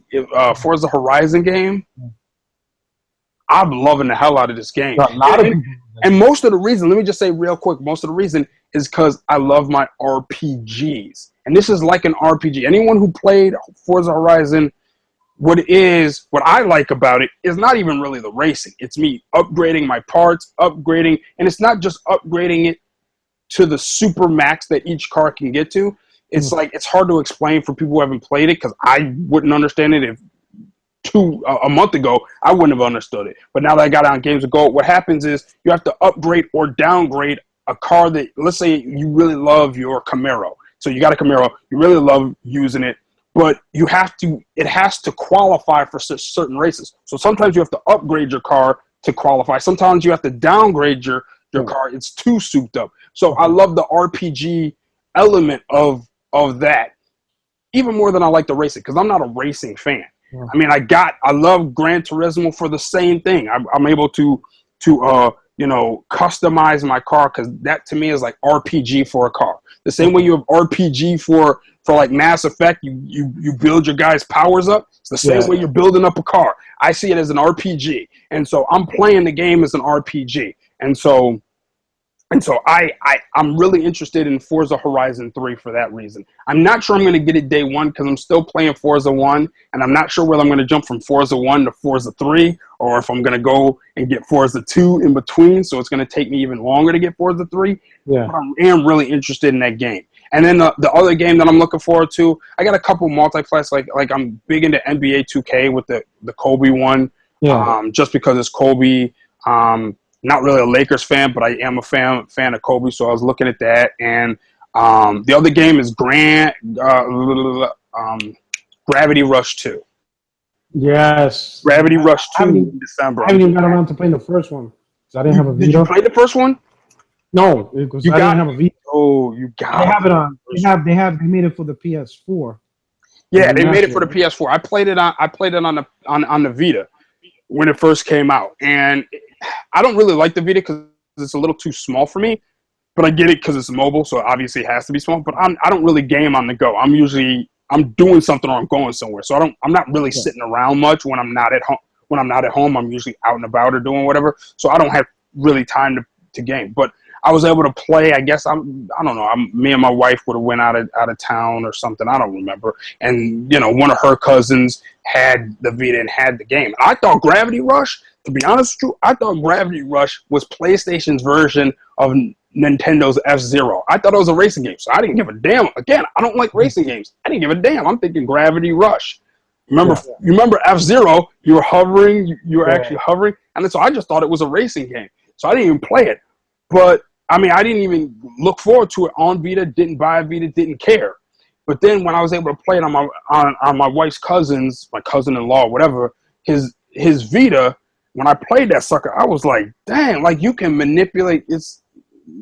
Horizon game. I'm loving the hell out of this game. And most of the reason, let me just say real quick, most of the reason is because I love my RPGs. And this is like an RPG. Anyone who played Forza Horizon, what I like about it is not even really the racing. It's me upgrading my parts, and it's not just upgrading it to the super max that each car can get to. It's like, it's hard to explain for people who haven't played it, because I wouldn't understand it if a month ago, I wouldn't have understood it. But now that I got it on Games Ago, what happens is you have to upgrade or downgrade a car that, let's say you really love your Camaro. So you got a Camaro, you really love using it, but it has to qualify for certain races. So sometimes you have to upgrade your car to qualify. Sometimes you have to downgrade your car. It's too souped up. So I love the RPG element of that, even more than I like the racing, because I'm not a racing fan. Yeah. I mean, I love Gran Turismo for the same thing. I'm able to customize my car, because that to me is like RPG for a car. The same way you have RPG for like Mass Effect, you build your guys' powers up. It's the same way you're building up a car. I see it as an RPG, and so I'm playing the game as an RPG, and so I'm really interested in Forza Horizon 3 for that reason. I'm not sure I'm going to get it day one, because I'm still playing Forza 1, and I'm not sure whether I'm going to jump from Forza 1 to Forza 3, or if I'm going to go and get Forza 2 in between, so it's going to take me even longer to get Forza 3. Yeah. But I am really interested in that game. And then the other game that I'm looking forward to, I got a couple multiplats, like I'm big into NBA 2K with the Kobe one, just because it's Kobe. Not really a Lakers fan, but I am a fan of Kobe, so I was looking at that. And the other game is Gravity Rush 2. Yes. Gravity Rush 2 in December. I haven't even got around to playing the first one. I didn't have a Vita. Did you play the first one? No, because I didn't have a Vita. Oh, you got it. They have it on. They made it for the PS4. Yeah, they made it for the PS4. I played it on the Vita when it first came out, and I don't really like the Vita because it's a little too small for me, but I get it because it's mobile, so obviously it has to be small. But I don't really game on the go. I'm doing something or I'm going somewhere, so I'm not really sitting around much when I'm not at home. when I'm not at home, I'm usually out and about or doing whatever. So I don't have really time to game. But I was able to play. I guess I don't know. Me and my wife would have went out of town or something. I don't remember. And one of her cousins had the Vita and had the game. I thought Gravity Rush, to be honest with you, I thought Gravity Rush was PlayStation's version of Nintendo's F-Zero. I thought it was a racing game, so I didn't give a damn. Again, I don't like racing games. I didn't give a damn. I'm thinking Gravity Rush. You remember F-Zero? You were hovering. You were actually hovering, and so I just thought it was a racing game. So I didn't even play it. But I mean, I didn't even look forward to it on Vita. Didn't buy a Vita. Didn't care. But then when I was able to play it on my wife's cousins, my cousin-in-law, whatever, his Vita. When I played that sucker, I was like, "Damn! Like you can manipulate its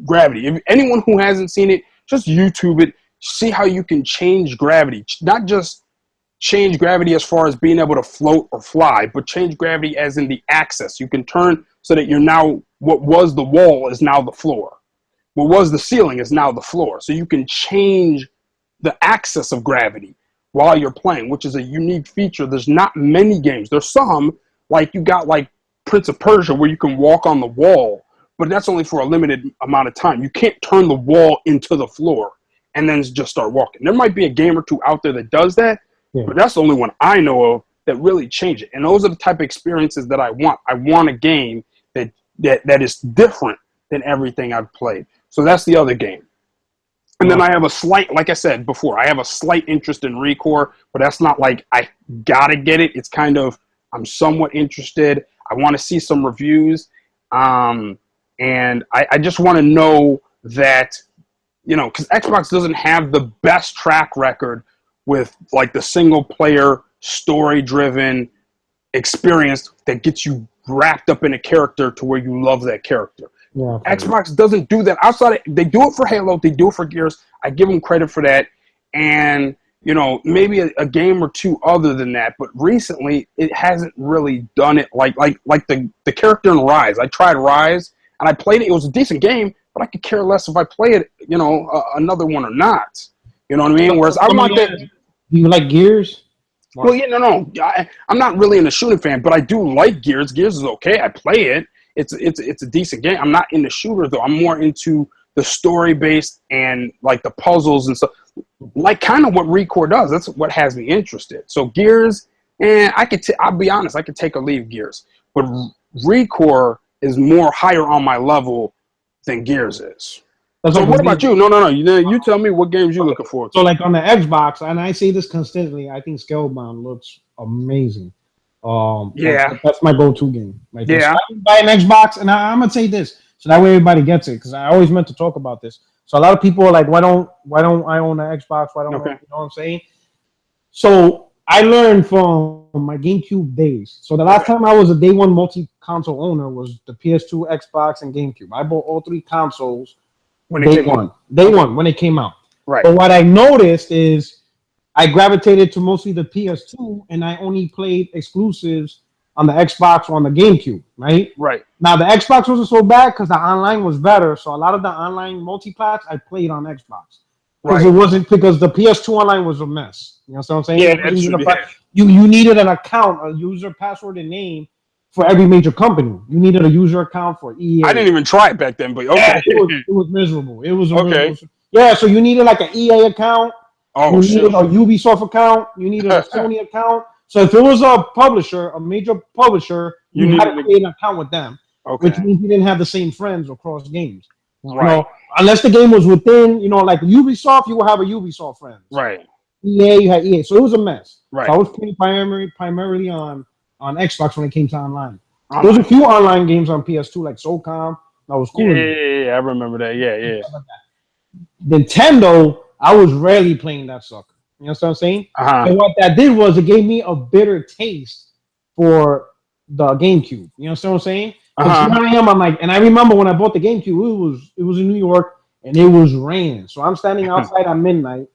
gravity." If anyone who hasn't seen it, just YouTube it. See how you can change gravity. Not just change gravity as far as being able to float or fly, but change gravity as in the axis. You can turn so that you're now, what was the wall is now the floor. What was the ceiling is now the floor. So you can change the axis of gravity while you're playing, which is a unique feature. There's not many games. There's some, like you got like Prince of Persia where you can walk on the wall, but that's only for a limited amount of time. You can't turn the wall into the floor and then just start walking. There might be a game or two out there that does that, but that's the only one I know of that really change it. And those are the type of experiences that I want. I want a game that is different than everything I've played. So that's the other game. And then I have a slight, like I said before, I have a slight interest in Recore, but that's not like I gotta get it. It's kind of, I'm somewhat interested. I want to see some reviews. And I just want to know that, because Xbox doesn't have the best track record with like the single player story driven experience that gets you wrapped up in a character to where you love that character. Yeah, Xbox doesn't do that. They do it for Halo, they do it for Gears. I give them credit for that. And, maybe a game or two other than that, but recently it hasn't really done it like the character in Rise. I tried Rise and I played it. It was a decent game, but I could care less if I play it, another one or not. You know what I mean? Whereas I want that. Do you like Gears? Well, yeah, no. I'm not really a shooting fan, but I do like Gears. Gears is okay. I play it. It's a decent game. I'm not into shooters though. I'm more into the story based and like the puzzles and stuff. Like kind of what Recore does. That's what has me interested. So Gears, I'll be honest, I could take or leave Gears, but Recore is more higher on my level than Gears is. So what about you? No. You tell me what games you looking forward to. So like on the Xbox, and I say this consistently, I think Scalebound looks amazing. That's my go-to game. Like, I can buy an Xbox, and I'm gonna say this, so that way everybody gets it, because I always meant to talk about this. So a lot of people are like, why don't I own an Xbox? Why don't I, you know what I'm saying? So I learned from my GameCube days. So the last time I was a day one multi-console owner was the PS2, Xbox, and GameCube. I bought all three consoles day one when it came out. Right. But what I noticed is I gravitated to mostly the PS2, and I only played exclusives on the Xbox or on the GameCube, right? Right. Now, the Xbox wasn't so bad because the online was better, so a lot of the online multiplats I played on Xbox. Because it wasn't, because the PS2 online was a mess. You know what I'm saying? Yeah, that's true. You needed an account, a user, password, and name for every major company. You needed a user account for EA. I didn't even try it back then, but okay. Yeah, it was miserable. It was miserable. Yeah, so you needed like an EA account. You needed a Ubisoft account. You needed a Sony account. So if it was a publisher, a major publisher, you had to create an account with them, which means you didn't have the same friends across games. Right. Unless the game was within, like Ubisoft, you will have a Ubisoft friends. Right. EA, you had EA. So it was a mess. Right. So I was playing primarily on Xbox when it came to online. There was a few online games on PS2, like SOCOM. That was cool. Yeah, I remember that. Yeah. Nintendo, I was rarely playing that sucker. You know what I'm saying? And what that did was it gave me a bitter taste for the GameCube. You know what I'm saying? Because here I am, I'm like, and I remember when I bought the GameCube, it was in New York and it was raining. So I'm standing outside at midnight,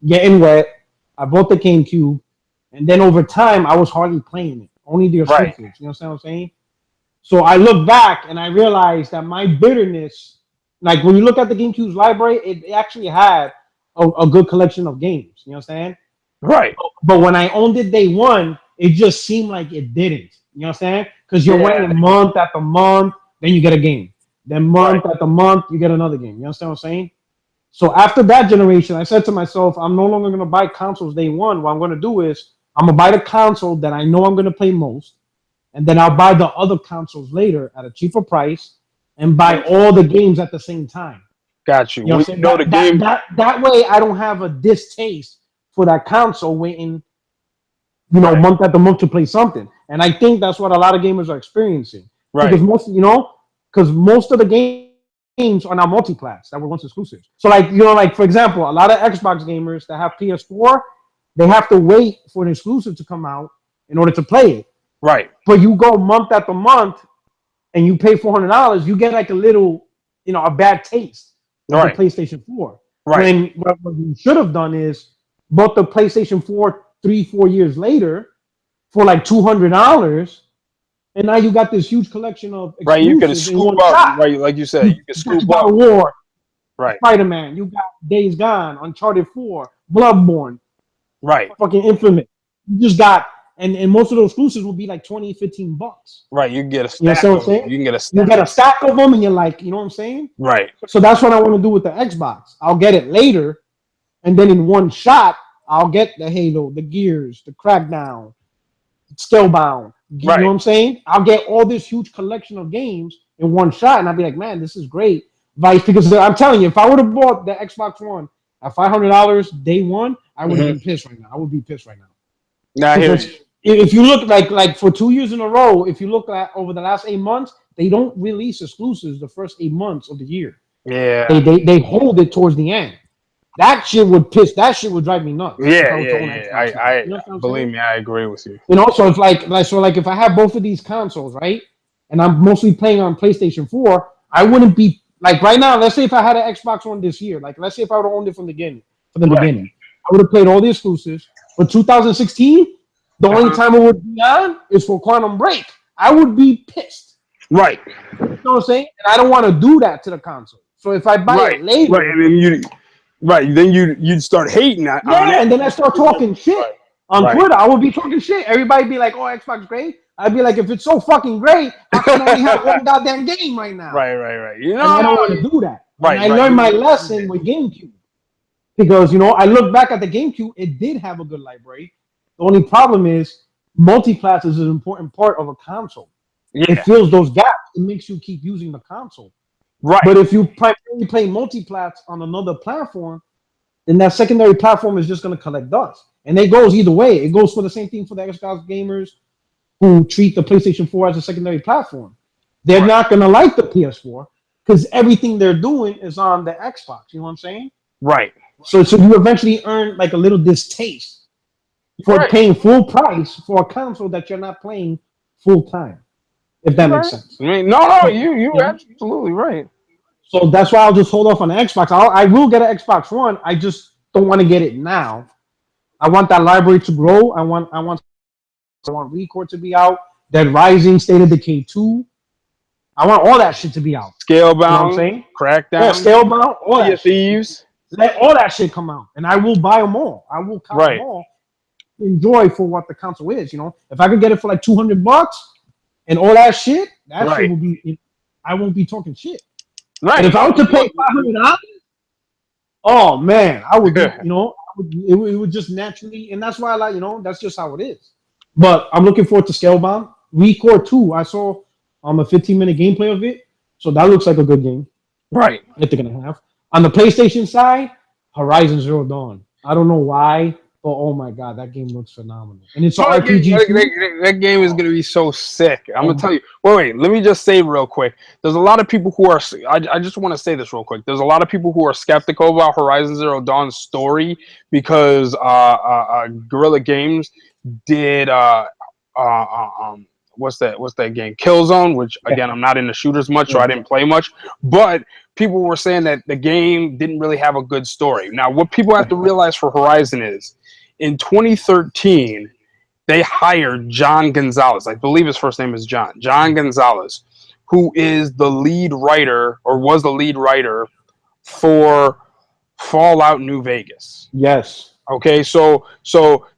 getting wet. I bought the GameCube, and then over time I was hardly playing it. Only the exclusives. You know what I'm saying? So I look back and I realized that my bitterness, like when you look at the GameCube's library, it actually had a good collection of games. You know what I'm saying? Right. But when I owned it day one, it just seemed like it didn't. You know what I'm saying? Because you're Yeah. waiting month after month, then you get a game. Then month after month, you get another game. You understand what I'm saying? So after that generation, I said to myself, I'm no longer going to buy consoles day one. What I'm going to do is I'm going to buy the console that I know I'm going to play most, and then I'll buy the other consoles later at a cheaper price and buy all the games at the same time. Got you. You know what I'm saying? Know the game. That way I don't have a distaste for that console waiting, Right. month after month to play something. And I think that's what a lot of gamers are experiencing. Right. Because most of the games are now multiplats that were once exclusives. So like for example, a lot of Xbox gamers that have PS4, they have to wait for an exclusive to come out in order to play it. Right. But you go month after month and you pay $400, you get like a little, a bad taste of the PlayStation 4. Right. When what you should have done is bought the PlayStation 4 3-4 years later for like $200, and now you got this huge collection of exclusives. Right, you could scoop up, right, like you said, you could scoop up. God of War, right, Spider-Man, you got Days Gone, Uncharted 4, Bloodborne, right, fucking Infinite. You just got, and most of those exclusives will be like $20-15. Right, you can get a stack. You know what I'm saying? You can get a stack. You get a stack of them, and you're like, you know what I'm saying? Right. So that's what I want to do with the Xbox. I'll get it later, and then in one shot, I'll get the Halo, the Gears, the Crackdown, Scalebound. You know what I'm saying? I'll get all this huge collection of games in one shot, and I'll be like, man, this is great. Because I'm telling you, if I would have bought the Xbox One at $500 day one, I would have been pissed right now. I would be pissed right now. Now, if you look like for 2 years in a row, if you look at over the last 8 months, they don't release exclusives the first 8 months of the year. Yeah. They hold it towards the end. That shit would drive me nuts. Yeah. I believe me, I agree with you. So if I have both of these consoles, right, and I'm mostly playing on PlayStation 4, I wouldn't be like right now. Let's say if I had an Xbox One this year, like let's say if I would have owned it from the beginning, I would have played all the exclusives. But 2016, the only time it would be on is for Quantum Break. I would be pissed. Right. You know what I'm saying? And I don't want to do that to the console. So if I buy it later, then you'd start hating on it. And then I start talking shit on Twitter. I would be talking shit. Everybody be like, "Oh, Xbox great." I'd be like, "If it's so fucking great, how can I only have one goddamn game right now?" Right. And I don't want to do that. Right. And I learned my lesson with GameCube because I look back at the GameCube. It did have a good library. The only problem is multiplats is an important part of a console. Yeah. It fills those gaps. It makes you keep using the console. Right. But if you primarily play multiplats on another platform, then that secondary platform is just going to collect dust. And it goes either way. It goes for the same thing for the Xbox gamers who treat the PlayStation 4 as a secondary platform. They're not going to like the PS4 because everything they're doing is on the Xbox. You know what I'm saying? Right. So you eventually earn like a little distaste for paying full price for a console that you're not playing full time. If that makes sense. I mean, no, you're absolutely right. So that's why I'll just hold off on the Xbox. I will get an Xbox One. I just don't want to get it now. I want that library to grow. I want Record to be out. Dead Rising, State of Decay 2. I want all that shit to be out. Scalebound, you know what I'm saying? Crackdown, Scalebound, all that Thieves. Let all that shit come out, and I will buy them all. I will count them all. Enjoy for what the console is. If I could get it for like $200 and all that shit, shit will be. I won't be talking shit. Right. And if I were to pay $500, oh man, I would. It would just naturally, and that's why I like. That's just how it is. But I'm looking forward to Scalebound. Record 2. I saw a 15-minute gameplay of it, so that looks like a good game. Right. That they're gonna have on the PlayStation side. Horizon Zero Dawn. I don't know why. Oh my god, that game looks phenomenal. And it's an RPG. That game is going to be so sick. I'm going to tell you. Wait, let me just say real quick. There's a lot of people who are, I just want to say this real quick. There's a lot of people who are skeptical about Horizon Zero Dawn's story because Guerrilla Games did, what's that game? Killzone, which again, I'm not into shooters much, so I didn't play much. But people were saying that the game didn't really have a good story. Now, what people have to realize for Horizon is, in 2013, they hired John Gonzalez. I believe his first name is John. John Gonzalez, who is the lead writer, or was the lead writer for Fallout New Vegas. Yes. Okay, so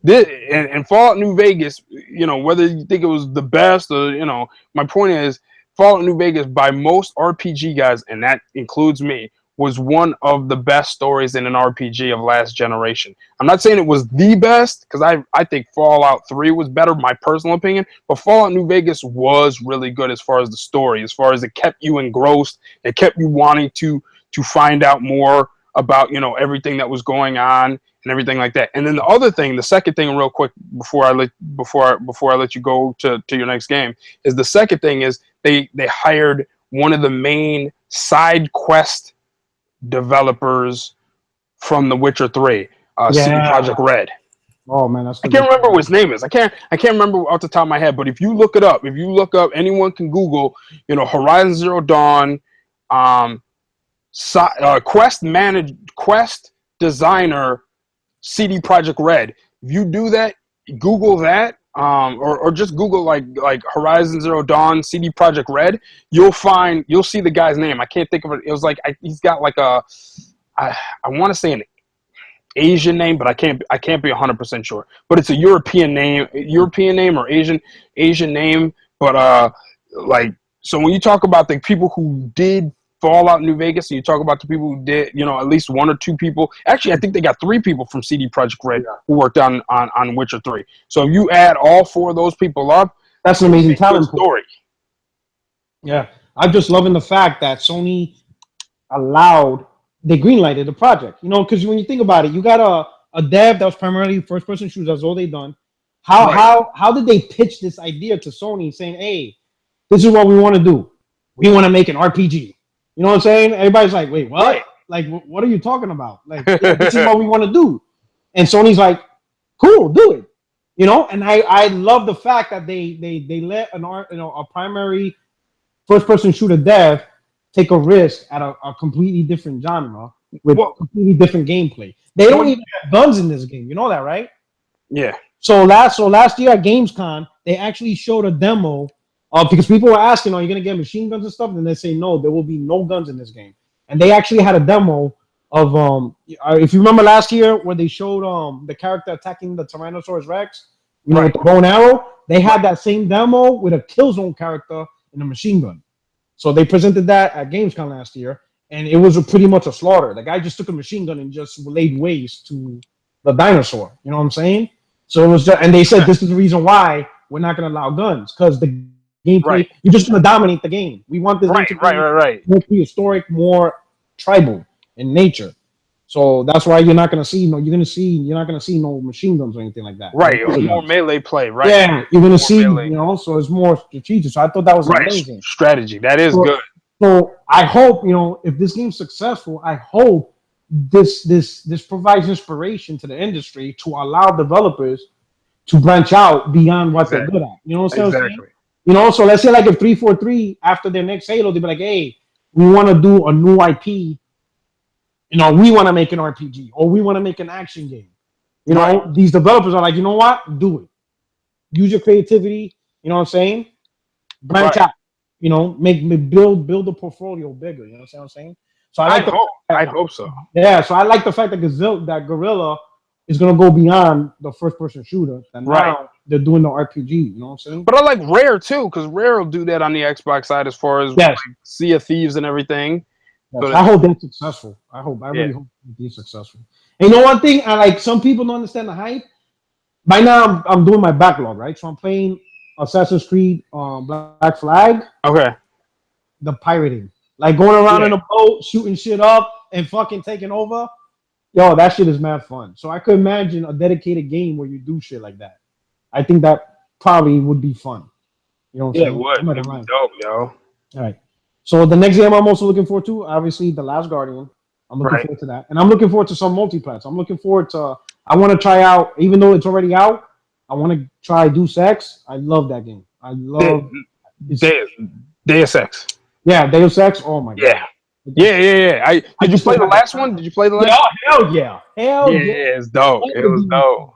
this and Fallout New Vegas, whether you think it was the best or my point is Fallout New Vegas by most RPG guys, and that includes me, was one of the best stories in an RPG of last generation. I'm not saying it was the best, because I think Fallout 3 was better, my personal opinion, but Fallout New Vegas was really good as far as the story, as far as it kept you engrossed, it kept you wanting to find out more about everything that was going on and everything like that. And then the second thing, real quick, before I let you go to your next game, is the second thing is they hired one of the main side quest developers from The Witcher 3, CD Projekt Red. Oh man, that's. I can't remember what his name is. I can't remember off the top of my head. But if you look it up, anyone can Google, Horizon Zero Dawn, quest designer, CD Projekt Red. If you do that, Google that, or just Google like Horizon Zero Dawn, CD Projekt Red. You'll see the guy's name. I can't think of it. It was like he's got like I want to say an Asian name, but I can't be 100% sure. But it's a European name or Asian name. But so when you talk about the people who did Fallout New Vegas, and you talk about the people who did, at least one or two people. Actually, I think they got 3 people from CD Projekt Red who worked on Witcher 3. So if you add all 4 of those people up, that's an amazing talent story. Yeah, I'm just loving the fact that Sony they greenlighted the project. Because when you think about it, you got a dev that was primarily first-person shooters. That's all they've done. How did they pitch this idea to Sony, saying, "Hey, this is what we want to do. We want to make an RPG." You know what I'm saying? Everybody's like, "Wait, what? Right. Like, what are you talking about? Like, this is what we want to do." And Sony's like, "Cool, do it." And I love the fact that they let a primary first-person shooter dev take a risk at a completely different genre with completely different gameplay. They don't even have guns in this game. You know that, right? Yeah. So last year at Gamescom, they actually showed a demo. Because people were asking, are you going to get machine guns and stuff? And they say, no, there will be no guns in this game. And they actually had a demo of, if you remember last year where they showed the character attacking the Tyrannosaurus Rex, with the bow and arrow, they had that same demo with a Killzone character and a machine gun. So they presented that at Gamescom last year, and it was pretty much a slaughter. The guy just took a machine gun and just laid waste to the dinosaur. You know what I'm saying? So it was just, and they said this is the reason why we're not going to allow guns, because the gameplay, you're just going to dominate the game. We want this game to be more prehistoric, more tribal in nature. So that's why you're not going to see you're not going to see no machine guns or anything like that. Right, more melee play, right? Yeah, you're going to see, so it's more strategic. So I thought that was amazing strategy. That is good. So I hope, if this game's successful, I hope this provides inspiration to the industry to allow developers to branch out beyond what they're good at. You know what I'm saying? So let's say like if 343 after their next Halo, they'd be like, hey, we want to do a new IP. We want to make an RPG or we want to make an action game. These developers are like, you know what? Do it. Use your creativity. You know what I'm saying? Branch out. Build the portfolio bigger. You know what I'm saying? So I hope so. Yeah. So I like the fact that Guerrilla is going to go beyond the first-person shooter. And now they're doing the RPG. You know what I'm saying? But I like Rare too, because Rare will do that on the Xbox side as far as Sea of Thieves and everything. Yes, I hope they're successful. I really hope they're successful. And one thing, some people don't understand the hype. By now, I'm doing my backlog, right? So I'm playing Assassin's Creed Black Flag. Okay. The pirating. Like going around in a boat, shooting shit up, and fucking taking over. Yo, that shit is mad fun. So I could imagine a dedicated game where you do shit like that. I think that probably would be fun. You know what I'm saying? It would. It'd be dope, yo. All right. So the next game I'm also looking forward to, obviously, The Last Guardian. I'm looking forward to that. And I'm looking forward to some multiplats. I'm looking forward to, I want to try out, even though it's already out, I want to try Deus Ex. I love that game. I love Deus Ex. Yeah, Deus Ex. Oh my god. Yeah. Did you play the last one? Did you play the last one? Hell yeah. Hell yeah. It's dope. It was dope.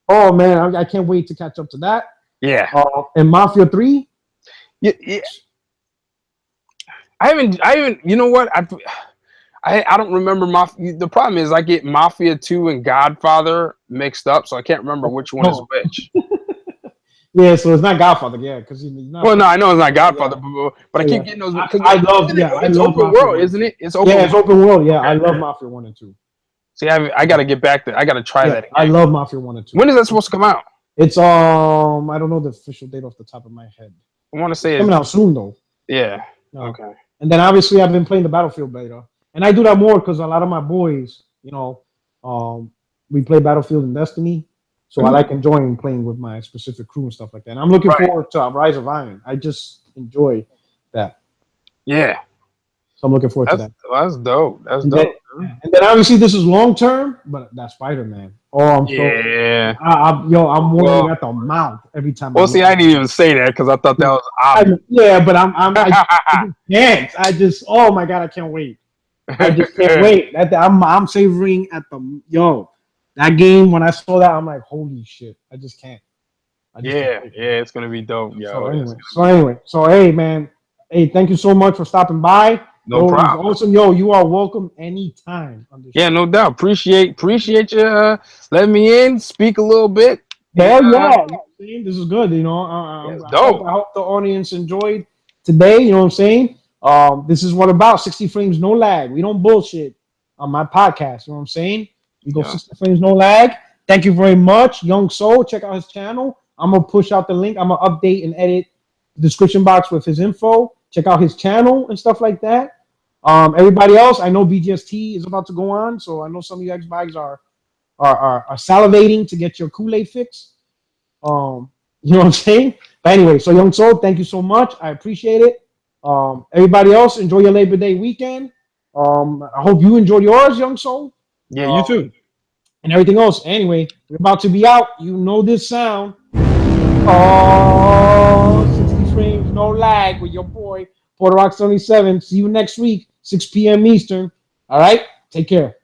Oh man, I can't wait to catch up to that. Yeah. And Mafia 3. Yeah. I haven't. You know what? I don't remember Mafia. The problem is I get Mafia 2 and Godfather mixed up, so I can't remember which one is which. Yeah, so it's not Godfather, yeah, because he's not. Well, no, I know it's not Godfather, Yeah. but I So, keep yeah. getting those. I love, yeah, I It's love open Mafia world, 1. isn't it? It's open. Yeah, it's open world. Yeah, Okay. I love Mafia 1 and 2. See, I got to get back there. I got to try Yeah, that again. I love Mafia 1 and 2. When is that supposed to come out? It's I don't know the official date off the top of my head. I want to say It's coming out soon though. Yeah. No. Okay. And then obviously I've been playing the Battlefield beta, and I do that more because a lot of my boys, you know, we play Battlefield and Destiny, so I like enjoying playing with my specific crew and stuff like that. And I'm looking forward to Rise of Iron. I just enjoy that. Yeah. So I'm looking forward to that. That's dope. That's and dope. And then obviously this is long term, but that's Spider-Man. Oh, I'm so I'm wondering at the mouth every time. Well, see, I didn't even say that because I thought that was obvious. Yeah, but I can't. I just oh my god, I can't wait. I just can't wait. I'm savoring at the that game. When I saw that, I'm like, holy shit! I just can't. Yeah, it's gonna be dope. So hey, man, hey, thank you so much for stopping by. No problem. Awesome, you are welcome anytime. Yeah, no doubt. Appreciate you letting me in, speak a little bit. Hell yeah, this is good. You know, I hope the audience enjoyed today. You know what I'm saying? This is what about 60 frames, no lag. We don't bullshit on my podcast. You know what I'm saying? We go 60 frames, no lag. Thank you very much, Young Soul. Check out his channel. I'm gonna push out the link. I'm gonna update and edit the description box with his info. Check out his channel and stuff like that. Everybody else, I know BGST is about to go on, so I know some of you X-Bags are salivating to get your Kool-Aid fix. You know what I'm saying? But anyway, so Young Soul, thank you so much. I appreciate it. Everybody else, enjoy your Labor Day weekend. I hope you enjoyed yours, Young Soul. Yeah, you too. And everything else. Anyway, we're about to be out. You know this sound. Oh, 60 frames, no lag with your boy, Porter Rock 77. See you next week, 6 p.m. Eastern. All right? Take care.